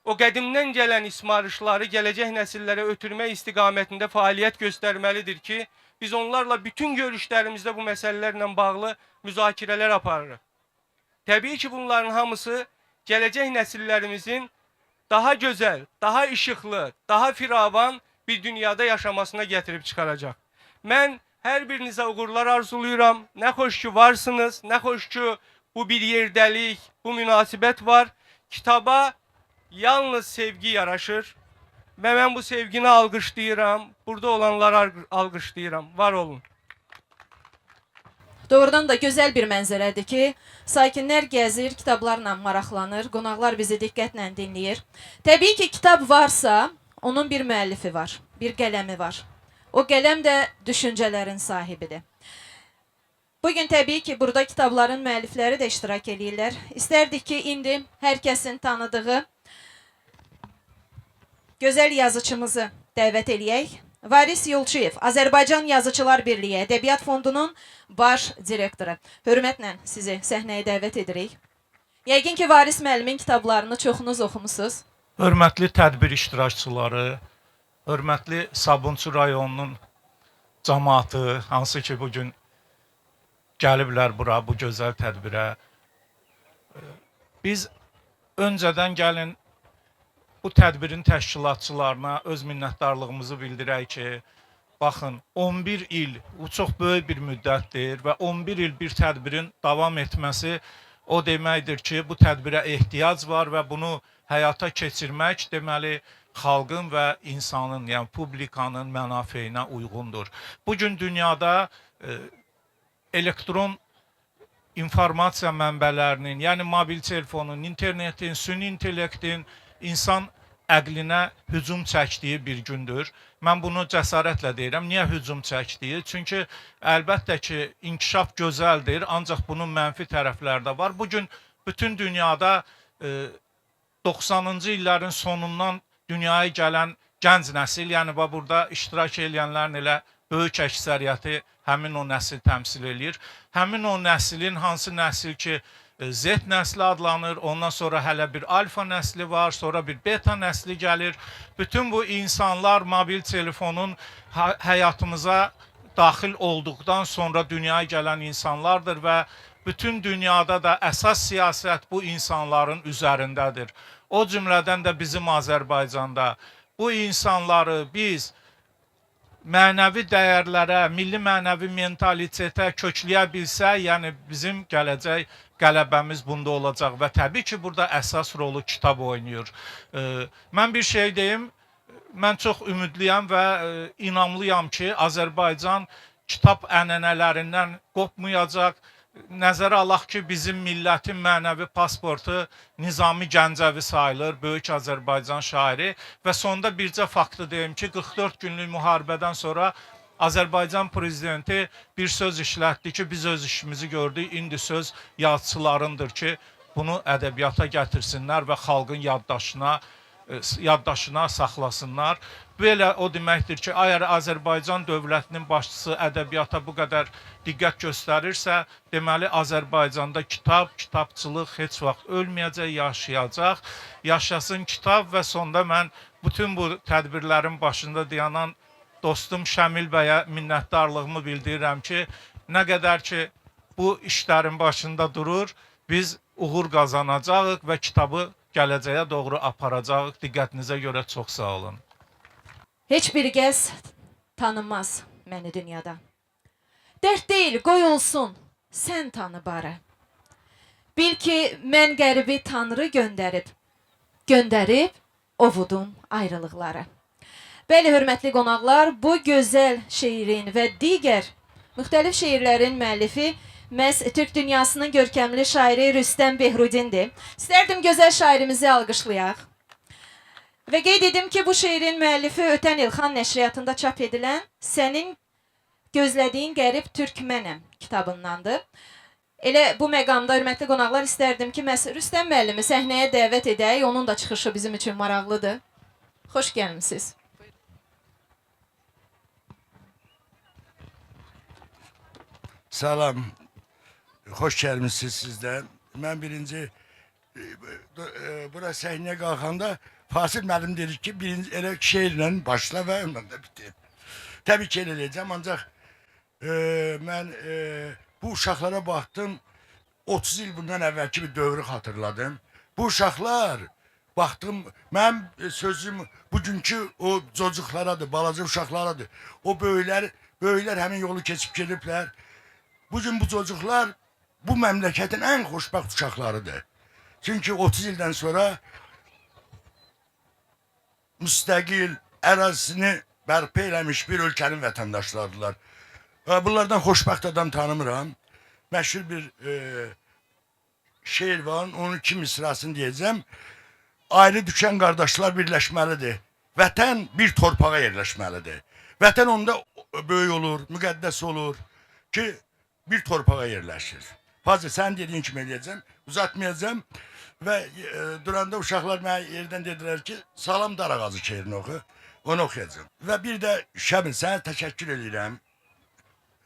o qədimdən gələn ismarışları gələcək nəsillərə ötürmək istiqamətində fəaliyyət göstərməlidir ki, biz onlarla bütün görüşlərimizdə bu məsələlərlə bağlı müzakirələr aparırıq. Təbii ki, bunların hamısı gələcək nəsillərimizin daha gözəl, daha işıqlı, daha firavan bir dünyada yaşamasına gətirib çıxaracaq. Mən hər birinizə uğurlar arzuluyuram. Nə xoş ki varsınız, nə xoş ki bu bir yerdəlik, bu münasibət var. Kitaba yalnız sevgi yaraşır və mən bu sevgini alqışlayıram. Burada olanları alqışlayıram. Var olun. Doğrudan da gözəl bir mənzərədir ki, sakinlər gəzir, kitablarla maraqlanır, qonaqlar bizi diqqətlə dinləyir. Təbii ki, kitab varsa, onun bir müəllifi var, bir qələmi var. O qələm də düşüncələrin sahibidir. Bugün təbii ki, burada kitabların müəllifləri də iştirak edirlər. İstərdik ki, indi hər kəsin tanıdığı gözəl yazıçımızı dəvət eləyək. Varis Yolçuyev, Azərbaycan Yazıçılar Birliyi Ədəbiyyat Fondunun baş direktoru. Hörmətlə sizi səhnəyə dəvət edirik. Yəqin ki, Varis müəllimin kitablarını çoxunuz oxumusunuz. Hörmətli tədbir iştirakçıları, hörmətli Sabunçu rayonunun cəmaatı, hansı ki bugün gəliblər bura, bu gözəl tədbirə. Biz öncədən gəlin bu tədbirin təşkilatçılarına öz minnətdarlığımızı bildirək ki, baxın, 11 il, bu çox böyük bir müddətdir və 11 il bir tədbirin davam etməsi o deməkdir ki, bu tədbirə ehtiyac var və bunu həyata keçirmək deməli xalqın və insanın, yəni publikanın mənafeyinə uyğundur. Bugün dünyada elektron informasiya mənbələrinin, yəni mobil telefonun, internetin, süni intellektin insan əqlinə hücum çəkdiyi bir gündür. Mən bunu cəsarətlə deyirəm. Niyə hücum çəkdiyi? Çünki əlbəttə ki, inkişaf gözəldir, ancaq bunun mənfi tərəfləri də var. Bugün bütün dünyada 90-cı illərin sonundan dünyaya gələn gənc nəsil, yəni burada iştirak edənlərin elə böyük əksəriyyəti həmin o nəsil təmsil edir. Həmin o nəslin, hansı nəsil ki, Z nəsli adlanır, ondan sonra hələ bir alfa nəsli var, sonra bir beta nəsli gəlir. Bütün bu insanlar mobil telefonun həyatımıza daxil olduqdan sonra dünyaya gələn insanlardır və bütün dünyada da əsas siyasət bu insanların üzərindədir. O cümlədən də bizim Azərbaycanda bu insanları biz mənəvi dəyərlərə, milli mənəvi mentalitetə kökləyə bilsə, yəni bizim gələcək qələbəmiz bunda olacaq və təbii ki, burada əsas rolu kitab oynayır. Mən bir şey deyim, mən çox ümidliyəm və inamlıyam ki, Azərbaycan kitab ənənələrindən qopmayacaq. Nəzərə alaq ki, bizim millətin mənəvi pasportu Nizami Gəncəvi sayılır, böyük Azərbaycan şairi və sonda bircə faktı deyim ki, 44 günlük müharibədən sonra Azərbaycan prezidenti bir söz işlətdi ki, biz öz işimizi gördük, indi söz yazıçılarındır ki, bunu ədəbiyyata gətirsinlər və xalqın yaddaşına saxlasınlar. Belə o deməkdir ki, əgər Azərbaycan dövlətinin başçısı ədəbiyyata bu qədər diqqət göstərirsə, deməli Azərbaycanda kitabçılıq heç vaxt ölməyəcək, yaşayacaq. Yaşasın kitab və sonda mən bütün bu tədbirlərin başında dayanan dostum Şəmil bəyə minnətdarlığımı bildirirəm ki, nə qədər ki bu işlərin başında durur, biz uğur qazanacağıq və kitabı gələcəyə doğru aparacaq. Diqqətinizə görə çox sağ olun. Heç bir kəs tanınmaz məni dünyada. Dərd deyil, qoy olsun, sən tanı barı. Bil ki, mən qəribi Tanrı göndərib ovudum ayrılıqları. Bəli, hörmətli qonaqlar, bu gözəl şeirin və digər müxtəlif şeirlərin müəllifi məhz Türk dünyasının görkəmli şairi Rüstəm Behrudindir. İstərdim gözəl şairimizi alqışlayaq. Və qeyd edim ki, bu şeirin müəllifi ötən il Xan nəşriyyatında çap edilən Sənin gözlədiyin qərib Türkmənəm kitabındandır. Elə bu məqamda hörmətli qonaqlar istərdim ki, məhz Rüstəm müəllimi səhnəyə dəvət edək. Onun da çıxışı bizim üçün maraqlıdır. Xoş gəlmisiniz. Salam, xoş gəlmisiniz sizdən. Mən birinci, bura səhnəyə qalxanda Fasil müəllim dedi ki, birinci elə şeirlə başla və ondan da bitir. Təbii ki, elə edəcəm, ancaq mən bu uşaqlara baxdım, 30 il bundan əvvəlki bir dövrü xatırladım. Bu uşaqlar, baxdım, mənim sözüm bugünkü o cocuqlaradır, balaca uşaqlaradır. O böyüklər həmin yolu keçib gediblər. Bugün bu çocuklar bu məmləkətin ən xoşbəxt uşaqlarıdır. Çünki 30 ildən sonra müstəqil ərazisini bərpa eləmiş bir ölkənin vətəndaşlardılar. Bunlardan xoşbəxt adam tanımıram. Məşhur bir şeir var, onun 2 misrasını deyəcəm. Ayrı düşən qardaşlar birləşməlidir. Vətən bir torpağa yerləşməlidir. Vətən onda böyük olur, müqəddəs olur ki, bir torpağa yerləşir. Fazla sən dediyin kimi eləyəcəm, uzatmayacağım. Və duranda uşaqlar mənə yerdən dedilər ki, Salam Darağacı şeirini oxu, onu oxuyacağım. Və bir də Şəbil, sənə təşəkkür edirəm.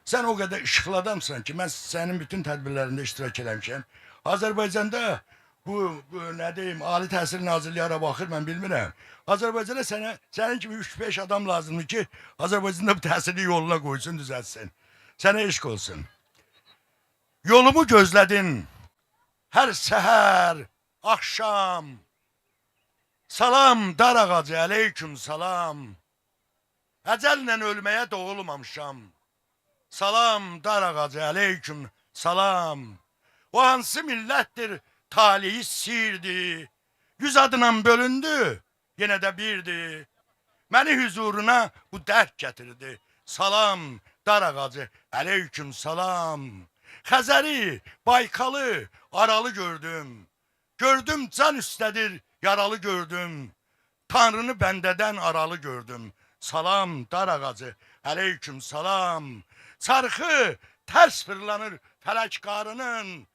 Sən o qədər işıqlı adamsan ki, mən sənin bütün tədbirlərində iştirak eləmişəm. Azərbaycanda bu nə deyim, Ali Təhsil Nazirliyi ara baxır, mən bilmirəm. Azərbaycana sənin kimi 3-5 adam lazımdır ki, Azərbaycanda bu təhsili yoluna qoysun, düzəltsin. Sənə eşq olsun. Yolumu gözlədin, hər səhər, axşam. Salam dar ağacı, əleyküm salam. Əcəllə ölməyə doğulmamışam. Salam dar ağacı, əleyküm salam. O hansı millətdir, talihi sirdi. 100 adından bölündü, yenə də birdi. Məni huzuruna bu dərd gətirdi. Salam dar ağacı, əleyküm salam. Xəzəri, Baykalı, Aralı gördüm. Gördüm can üstədir, yaralı gördüm. Tanrını bəndədən aralı gördüm. Salam dar ağacı, əleyküm salam. Çarxı tərs fırlanır fələk qarının.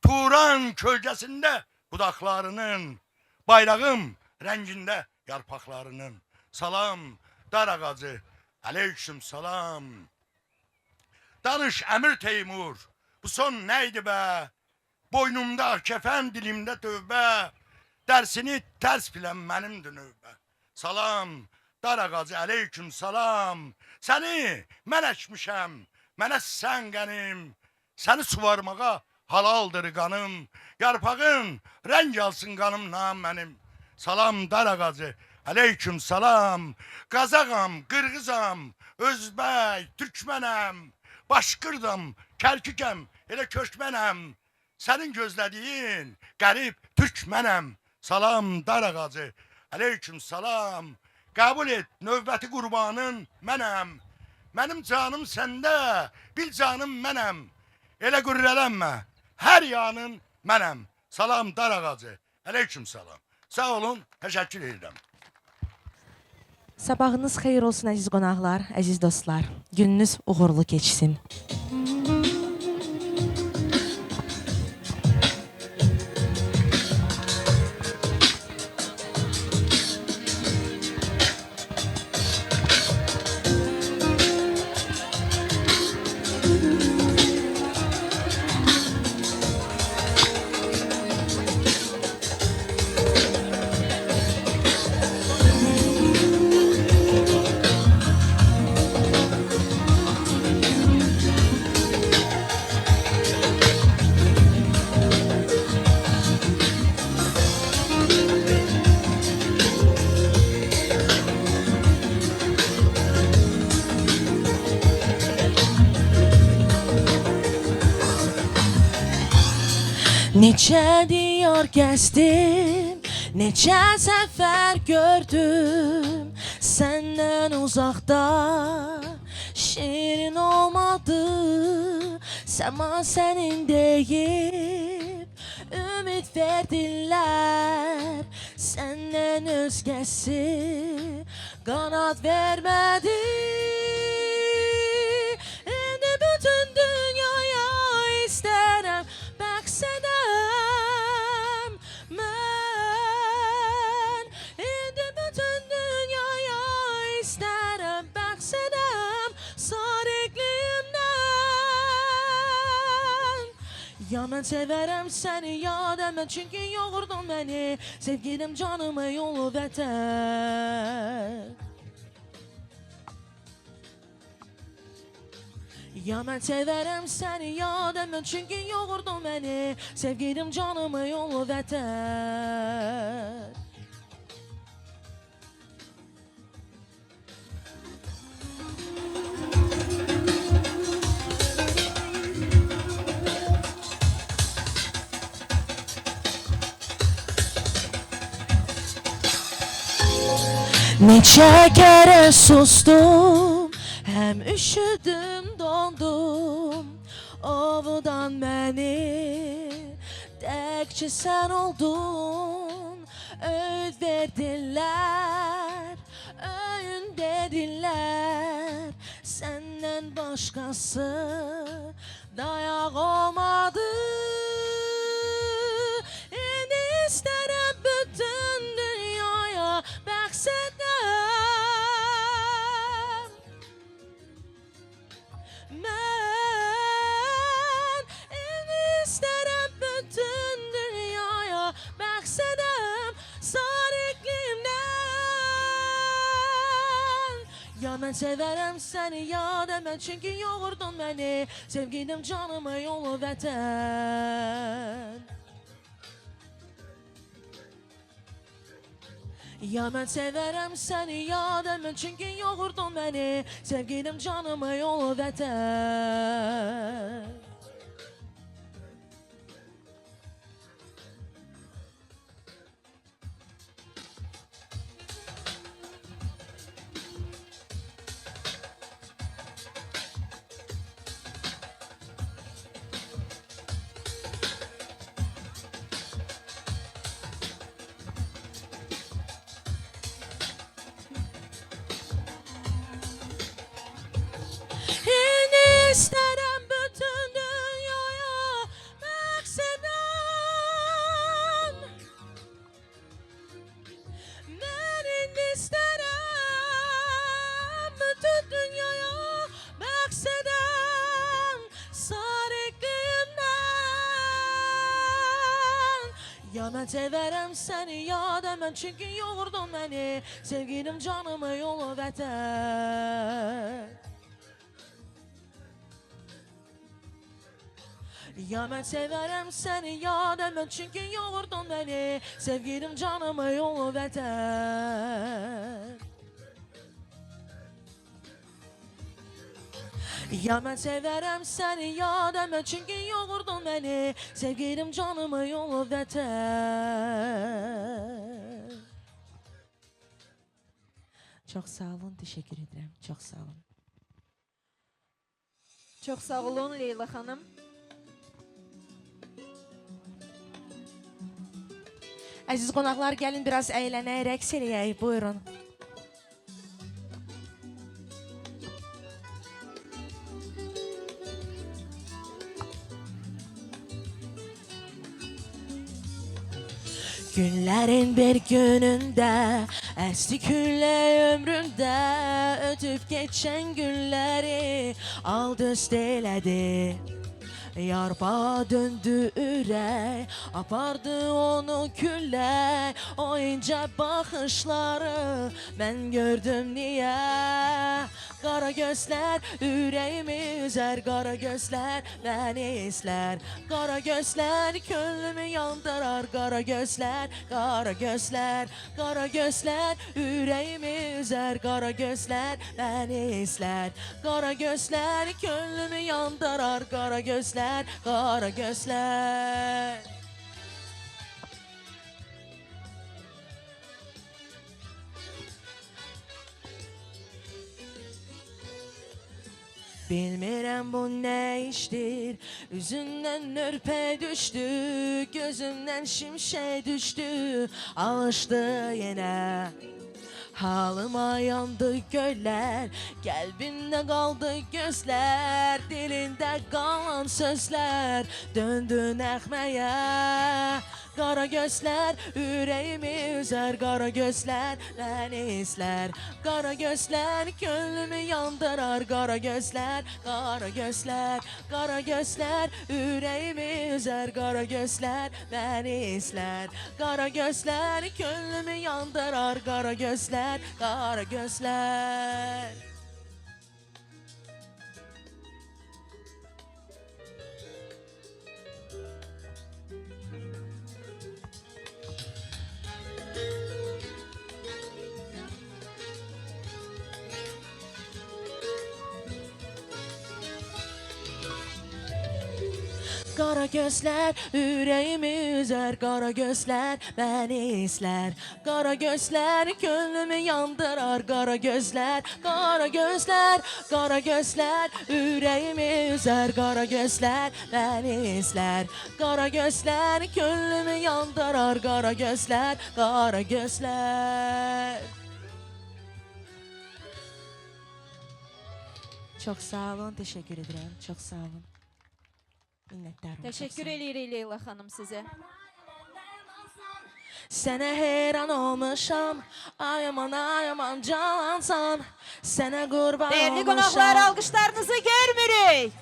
Turan kölgəsində budaqlarının. Bayrağım rəngində yarpaqlarının. Salam dar ağacı, əleyküm salam. Danış Əmir Teymur, bu son neydi be? Boynumda kefen, dilimde tövbe. Dersini ters bilen benimdir növbe. Salam, dar ağacı, əleyküm salam. Səni mən əkmişəm, mənə sən qənim. Səni suvarmağa halaldır qanım. Yarpağın rəng alsın qanımla mənim. Salam dar ağacı, əleyküm salam. Qazağam, qırğızam, özbək, türkmənəm. Başqırdım, kərkükəm, elə köşkmənəm. Sənin gözlədiyin qərib türkmənəm. Salam dar ağacı, əleyküm salam. Qəbul et, növbəti qurbanın mənəm. Mənim canım səndə, bil canım mənəm. Elə qürrələnmə, hər yanın mənəm. Salam dar ağacı, əleyküm salam. Sağ olun, təşəkkür edirəm. Sabahınız xeyir olsun əziz qonaqlar, əziz dostlar. Gününüz uğurlu keçsin. Neçə diyar gəzdim, neçə səfər gördüm, səndən uzaqda şirin olmadı, səma sənin deyib, ümid verdilər, səndən özgəsi qanad vermədi. İndi bütün dünyaya istərəm bəxsədəm mən. İndi bütün dünyaya istərəm bəxsədəm sarıqlığımdan. Ya mən sevərəm səni ya demə, çünki yoğurdun məni, sevgilim canımı yolu vətən. Ya mən sevərəm səni ya demə, çünki yoğurdun məni, sevgilim canımı yolu vətən. Neçə kərə sustum, həm üşüdüm, dondum, ovudan məni təkcə sən oldun. Öğüt verdilər, öyün dedilər, səndən başqası dayaq olmadı. İndi istərəm bütün dünyaya bəxsədəm mən. İndi istərəm bütün dünyaya bəxsədəm sarıqlığımdan. Ya mən sevərəm səni ya demə, çünki yoğurdun məni, sevgilim canımı yolu vətən. Ya mən sevərəm səni ya demə, çünki yoğurdun məni, sevgilim canımı yolu vətən. İstərəm bütün dünyaya bəxsədəm mən. İndi istərəm bütün dünyaya bəxsədəm sarıqlığımdan. Ya mən sevərəm səni ya demə, çünki yoğurdun məni, sevgilim canımı yolu vətən. Ya mən sevərəm səni ya demə, çünki yoğurdun məni, sevgilim canımı yolu vətən. Ya mən sevərəm səni ya demə, çünki yoğurdun məni, sevgilim canımı yolu vətən. Çox sağ olun, təşəkkür edirəm. Çox sağ olun. Çox sağ olun Leyla xanım. Əziz qonaqlar, gəlin biraz əylənək, rəqs eləyək. Buyurun. Günlərin bir günündə, əsdi küllə ömrümdə, ötüb keçən günləri aldı üst elədi. Yarpa döndü ürək, apardı onu küllək, o incə baxışları mən gördüm niyə? Qara gözlər ürəyimi üzər, qara gözlər məni izlər, qara gözlər könlümü yandırar, qara gözlər, qara gözlər, qara gözlər ürəyimi üzər, qara gözlər məni izlər, qara gözlər könlümü yandırar, qara gözlər, qara gözlər. Bilmirəm bu nə işdir. Üzündən nörpə düşdü, gözümdən şimşək düşdü. Alışdı yenə. Halıma yandı göllər, qəlbimdə qaldı gözlər, dilində qalan sözlər döndü nəğməyə. Qara gözlər ürəyimi üzər, qara gözlər məni izlər. Qara gözlər könlümü yandırar, qara gözlər, qara gözlər, qara gözlər ürəyimi üzər, qara gözlər məni izlər. Qara gözlər könlümü yandırar, qara gözlər, qara gözlər. Qara gözlər ürəyimi üzər, qara gözlər məni izlər. Qara gözlər könlümü yandırar, qara gözlər, qara gözlər, qara gözlər ürəyimi üzər, qara gözlər məni izlər. Qara gözlər könlümü yandırar, qara gözlər, qara gözlər. Çox sağ olun, teşekkür edirəm. Çox sağ olun. Minnətdaram. Təşəkkür eləyirik Leyla xanım sizə. Sənə heyran olmuşam, ay aman calansan. Sənə qurban olmuşam. Değerli qonaqlar, alqışlarınızı görmürük.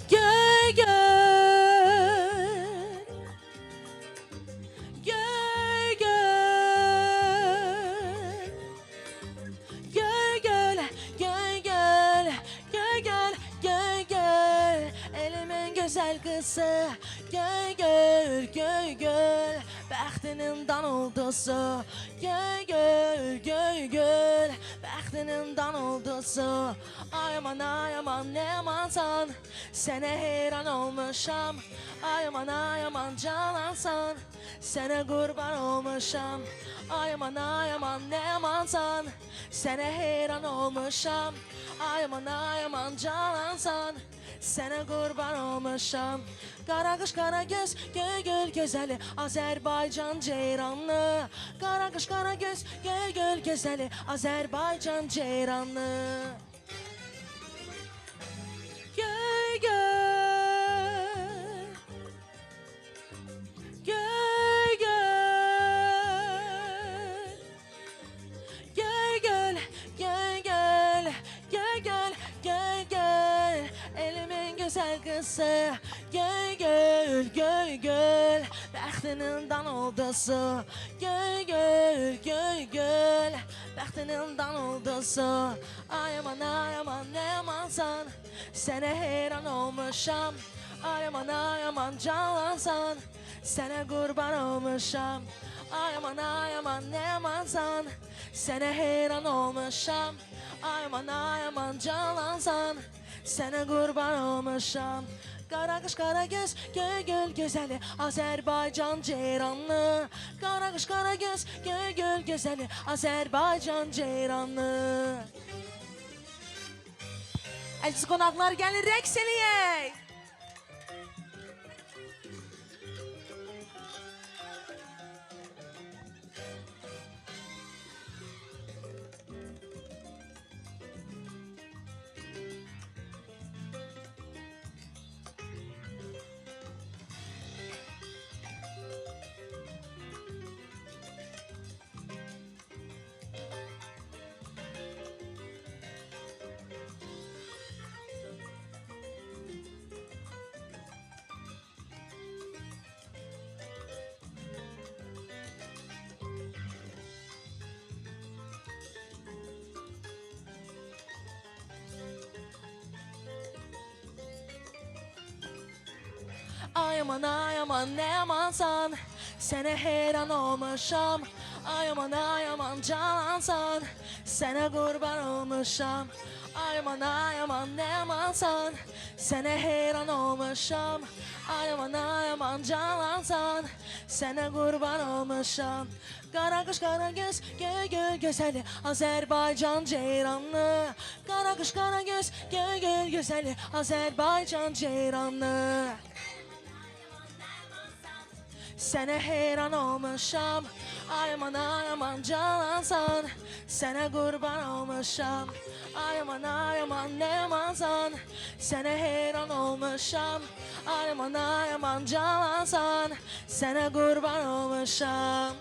Göy göl, göy göl, göy göl, göy göl, göy göl, göy göl, elimin güzel kızı. Göy göl, göy göl, bəxtinin danıldısı. Göy göl, göy göl, bəxtinin danıldısı. Ay aman ne amansan, sənə heyran olmuşam. Ay aman calansan, sənə qurban olmuşam. Ay aman ne amansan, sənə heyran olmuşam. Ay aman calansan, sənə qurban olmuşam. Qara qış, qara göz, göy göl gözəli, Azərbaycan ceyranlı. Qara qış, qara göz, göy göl gözəli, Azərbaycan ceyranlı. Göy göl, göy göl, göy göl, göy göl, göy göl, göy göl, elimin güzel kızı. Göy göl, göy göl, bəxtinin danıldısı. Göy göl, göy göl, bəxtinin danıldısı. Ay aman ne amansan, sənə heyran olmuşam. Ay aman calansan, sənə qurban olmuşam. Ay aman ne amansan, sənə heyran olmuşam. Ay aman calansan, sənə qurban olmuşam. Qara qış, qara göz, göy göl gözəli, Azərbaycan ceyranlı. Qara qış, qara göz, göy göl gözəli, Azərbaycan ceyranlı. Əziz qonaqlar, gəlin rəqs eləyək. Ay aman ne amansan, sənə heyran olmuşam. ay aman calansan, sənə qurban olmuşam. Ay aman nə yamansan, sənə heyran olmuşam. Ay aman calansan, sənə qurban olmuşam. Qara qış, qara göz, göy göy gözəli Azərbaycan ceyranlı. Qara qış, qara göz, göy göy gözəli Azərbaycan ceyranlı. Sənə heyran olmuşam. Ay aman calansan, sənə qurban olmuşam. Ay aman nə yamansan, sənə heyran olmuşam. Ay aman calansan, sənə qurban olmuşam.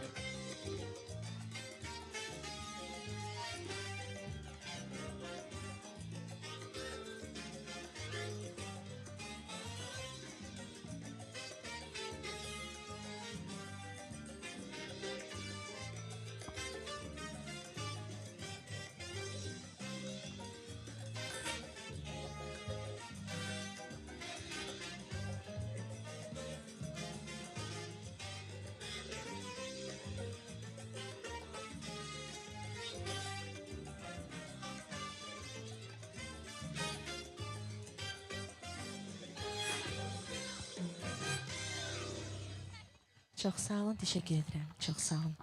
Çox sağ olun, təşəkkür edirəm. Çox sağ olun.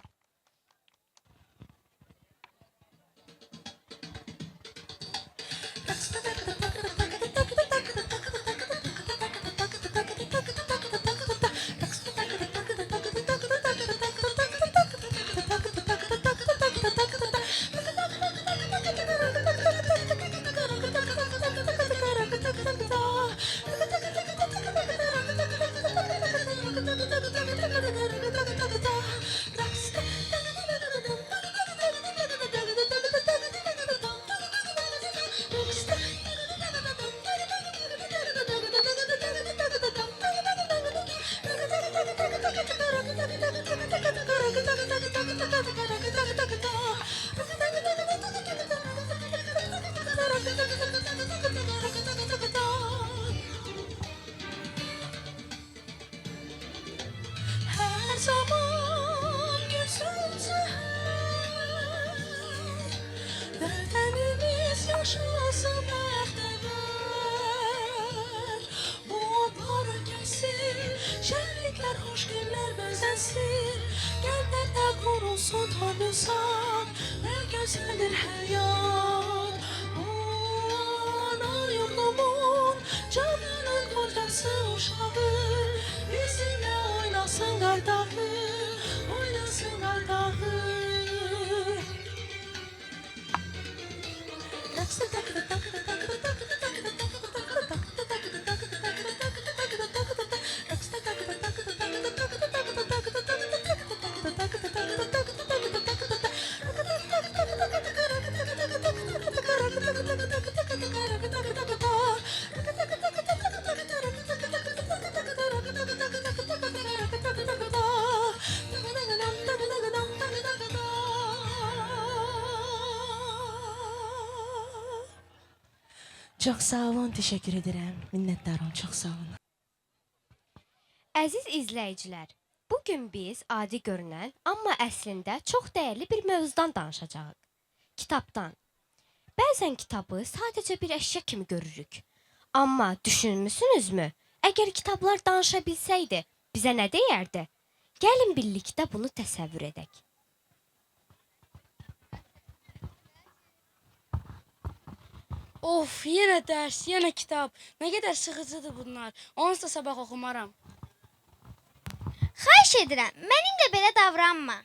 Her zaman gözümüzü vətənimiz yaşasın bəxtəvər. Bu otları kəsin, şənliklər, xoş günlər bəzənsin. Qəlblərdə qurulsun tanrısan və gözəldir həyat. Ana yurdumun, canının qocası uşağı bizimlə oynasın qardağı, oynasın qardağı. Çox sağ olun, təşəkkür edirəm. Minnətdaram, çox sağ olun. Əziz izləyicilər, bugün biz adi görünən, amma əslində çox dəyərli bir mövzudan danışacağıq. Kitabdan. Bəzən kitabı sadəcə bir əşya kimi görürük. Amma düşünmüsünüzmü? Əgər kitablar danışa bilsəydi, bizə nə deyərdi? Gəlin birlikdə bunu təsəvvür edək. Of, yenə dərs, yenə kitab. Nə qədər sıxıcıdır bunlar. Onsuz da sabah oxumaram. Xahiş edirəm, mənimlə belə davranma.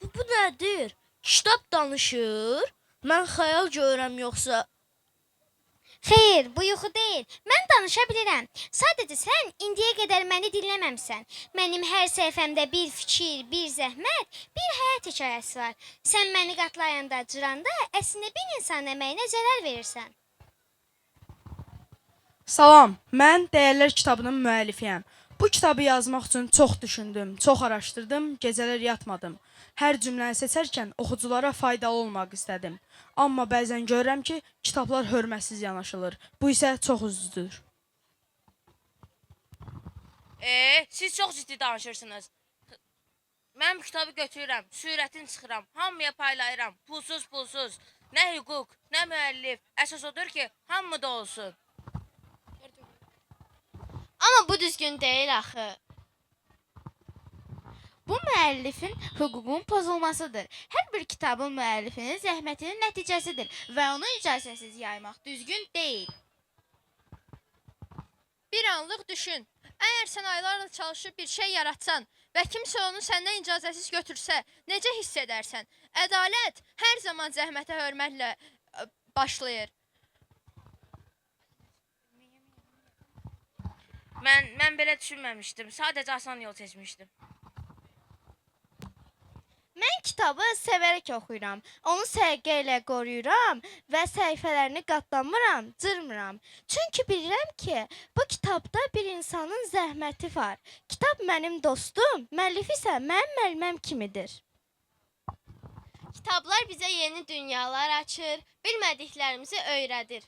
Bu nədir? Kitab danışır. Mən xəyal görürəm yoxsa? Xeyr, bu yuxu deyil. Mən danışa bilirəm. Sadəcə sən indiyə qədər məni dinləməmsən. Mənim hər səhifəmdə bir fikir, bir zəhmət, bir həyat hekayəsi var. Sən məni qatlayanda, cıranda əslində bir insan əməyinə zərər verirsən. Salam, mən Dəyərlər kitabının müəllifiyəm. Bu kitabı yazmaq üçün çox düşündüm, çox araşdırdım, gecələr yatmadım. Hər cümləni seçərkən oxuculara faydalı olmaq istədim. Amma bəzən görürəm ki, kitablar hörmətsiz yanaşılır. Bu isə çox üzücüdür. Siz çox ciddi danışırsınız. Mən bu kitabı götürürəm, sürətini çıxıram, hamıya paylayıram, pulsuz. Nə hüquq, nə müəllif, əsas odur ki, hamıda olsun. Amma bu düzgün deyil axı. Bu müəllifin hüququnun pozulmasıdır. Hər bir kitabın müəllifinin zəhmətinin nəticəsidir və onu icazəsiz yaymaq düzgün deyil. Bir anlıq düşün. Əgər sən aylarla çalışıb bir şey yaratsan və kimsə onu səndən icazəsiz götürsə, necə hiss edərsən? Ədalət hər zaman zəhmətə hörmətlə başlayır. Mən belə düşünməmişdim, sadəcə asan yol seçmişdim. Mən kitabı sevərək oxuyuram. Onu səliqə ilə qoruyuram və səhifələrini qatlamıram, cırmıram. Çünki bilirəm ki, bu kitabda bir insanın zəhməti var. Kitab mənim dostum, müəllifi isə mənim müəlliməm kimidir. Kitablar bizə yeni dünyalar açır, bilmədiklərimizi öyrədir.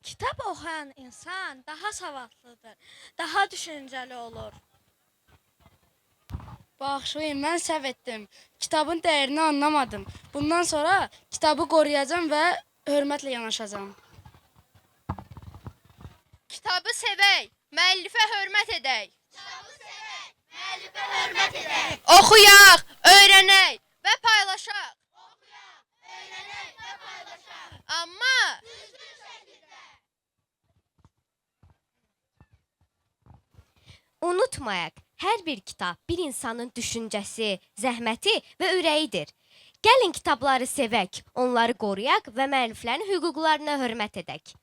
Kitab oxuyan insan daha savadlıdır, daha düşüncəli olur. Bağışlayın, mən səhv etdim. Kitabın dəyərini anlamadım. Bundan sonra kitabı qoruyacağam və hörmətlə yanaşacağam. Kitabı sevək, müəllifə hörmət edək. Oxuyaq, öyrənək və paylaşaq. Amma Unutmayaq, hər bir kitab bir insanın düşüncəsi, zəhməti və ürəyidir. Gəlin kitabları sevək, onları qoruyaq və müəlliflərin hüquqlarına hörmət edək.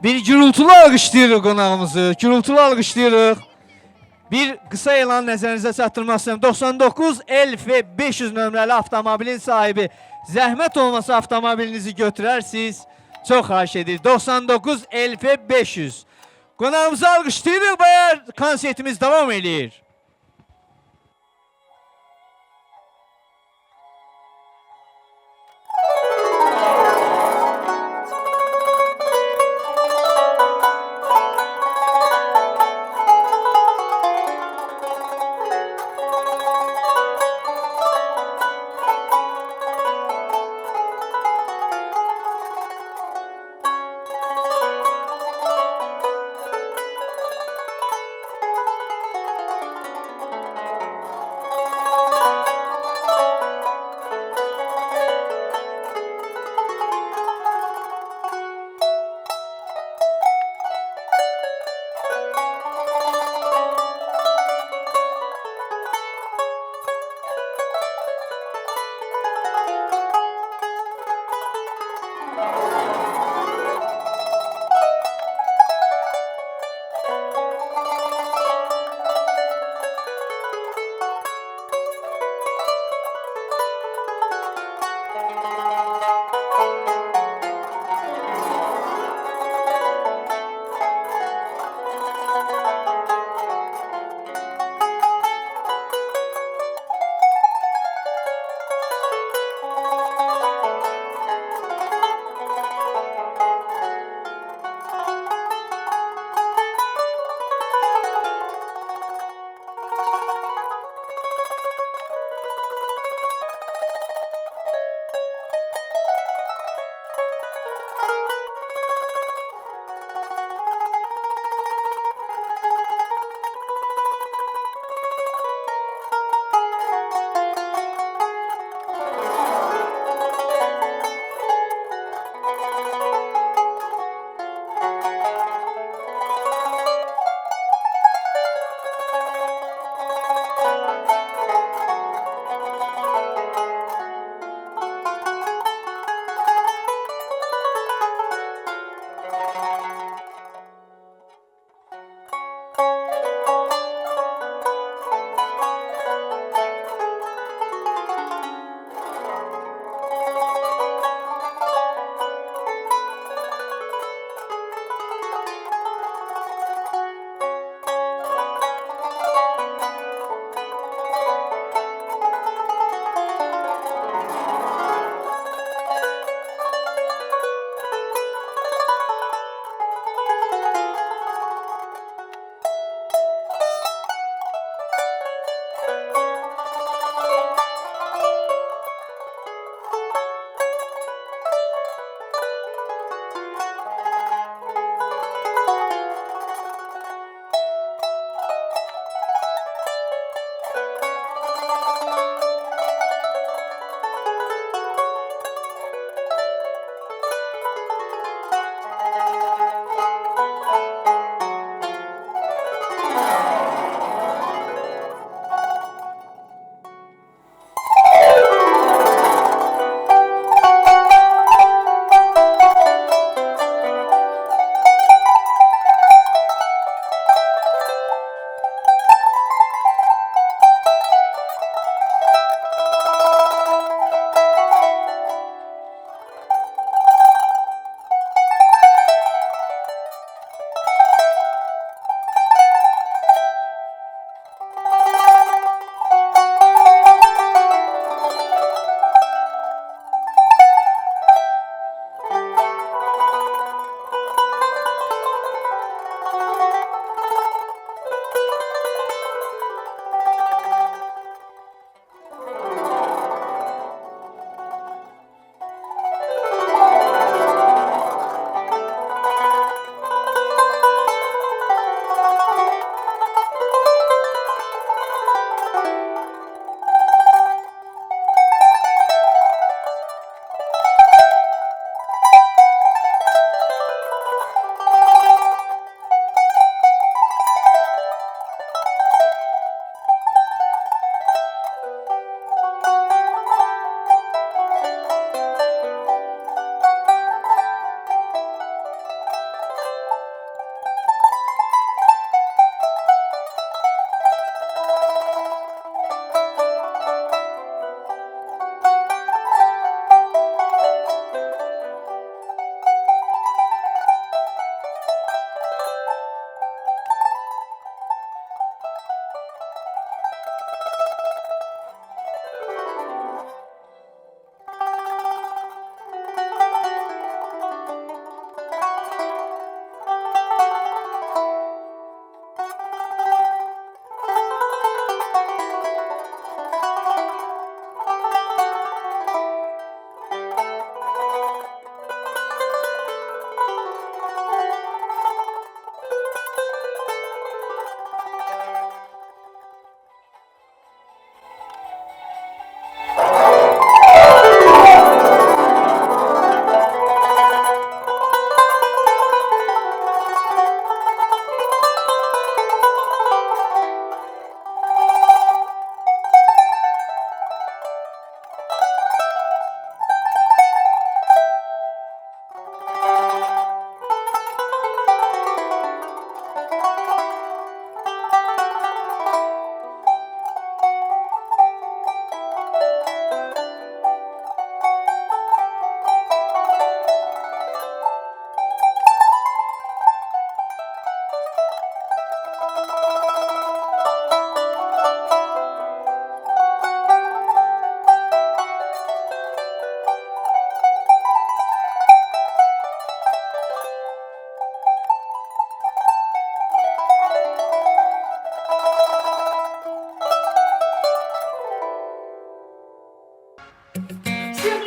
Bir gürültülü alqışlayırıq qonağımızı, gürültülü alqışlayırıq. Bir qısa elan nəzərinizə çatdırmaq istəyirəm. 99 LF 500 nömrəli avtomobilin sahibi zəhmət olmasa avtomobilinizi götürərsiniz. Çox xahiş edirik. 99 LF 500. Qonağımızı alqışlayırıq və konsertimiz davam edir.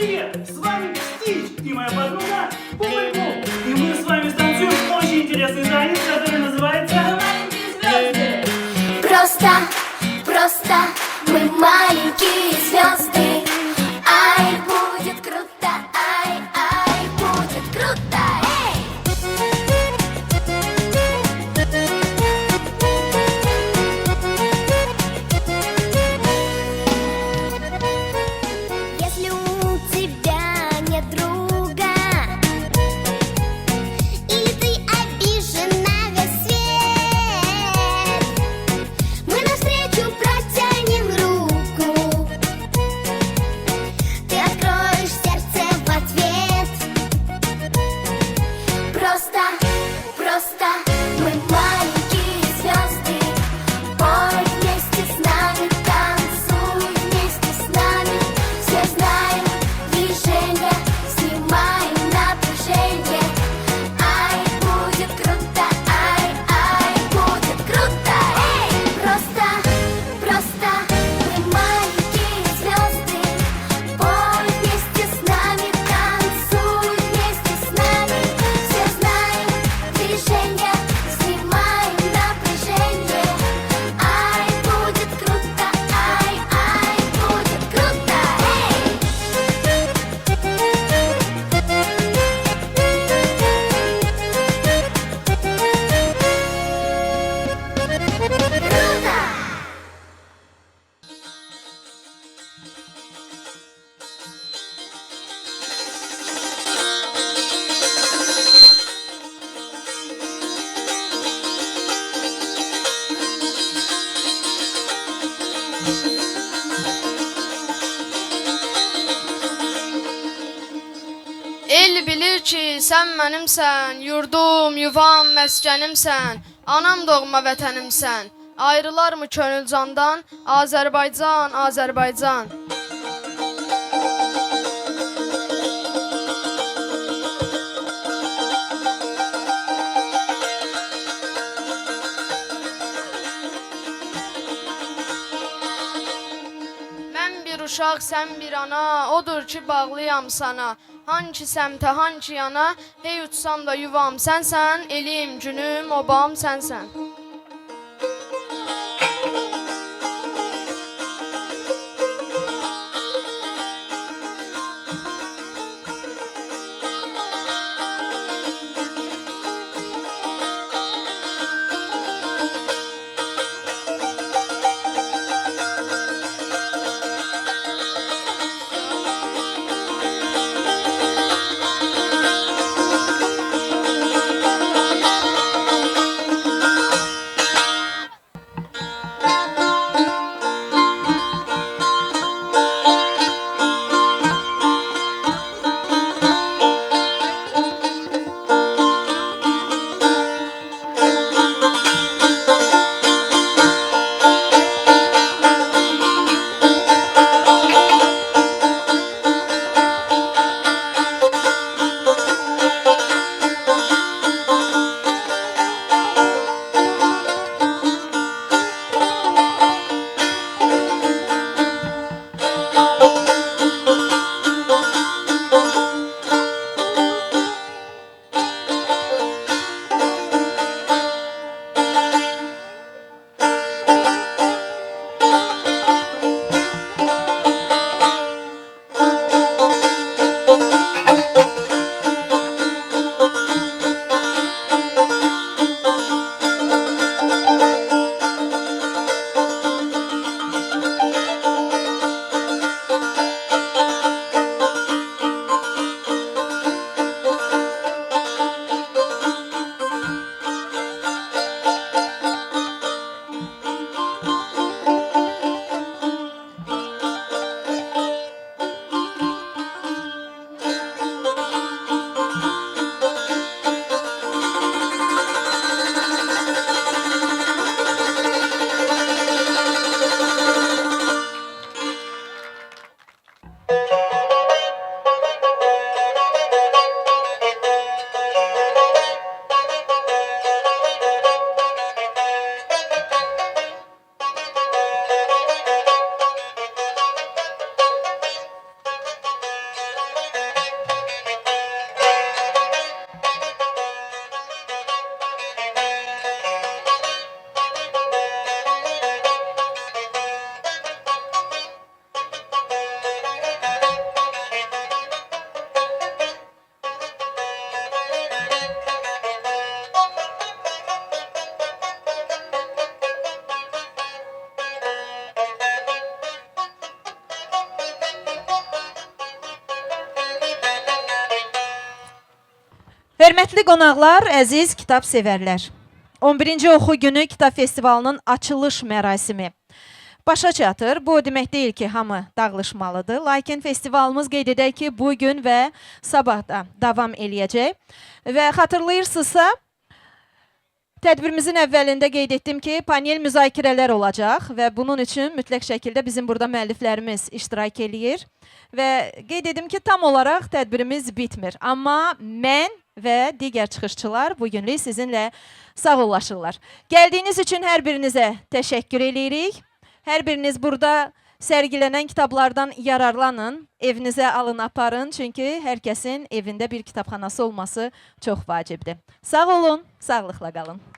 привет! С вами Стич и моя подруга Бубайбу. И мы с вами станцуем очень интересный танец, который называется «Маленькие звезды». Просто мы маленькие звезды. Ай, будет круто, ай, будет круто. Если у тебя нет друга, или ты обижен на весь свет, мы навстречу протянем руку. Ты откроешь сердце в ответ. Просто мы маленькие звезды. Пой вместе с нами, танцуй вместе с нами. Все знаем движение, снимаем напряжение. Ай, будет круто, ай, будет круто. Эй, просто мы маленькие звезды. Пой вместе с нами, танцуй вместе с нами. Все знаем движение, снимаем напряжение. Ай, будет круто, ай, будет круто. Круто! El bilir ki sən mənimsən, yurdum, yuvam, məskənimsən, anam doğma vətənimsən. Ayrılar mı könül candan? Azərbaycan, Azərbaycan. Mən bir uşaq, sən bir ana, odur ki bağlıyam sana. Hanki səmtə, hanki yana, hey uçsam da yuvam sənsən, elim, günüm, obam sənsən. Hörmətli qonaqlar, əziz kitab sevərlər. 11-ci oxu günü kitab festivalının açılış mərasimi başa çatır. Bu demək deyil ki, hamı dağılışmalıdır. Lakin festivalımız qeyd edək ki, bugün və sabah da davam eləyəcək. Və xatırlayırsınızsa, tədbirimizin əvvəlində qeyd etdim ki, panel müzakirələr olacaq və bunun üçün mütləq şəkildə bizim burada müəlliflərimiz iştirak eləyir. Və qeyd edim ki, tam olaraq tədbirimiz bitmir. Amma mən və digər çıxışçılar bugünlük sizinlə sağollaşırlar. Gəldiyiniz üçün hər birinizə təşəkkür eləyirik. Hər biriniz burada sərgilənən kitablardan yararlanın, evinizə alın, aparın. Çünki hər kəsin evində bir kitabxanası olması çox vacibdir. Sağ olun, sağlıqla qalın.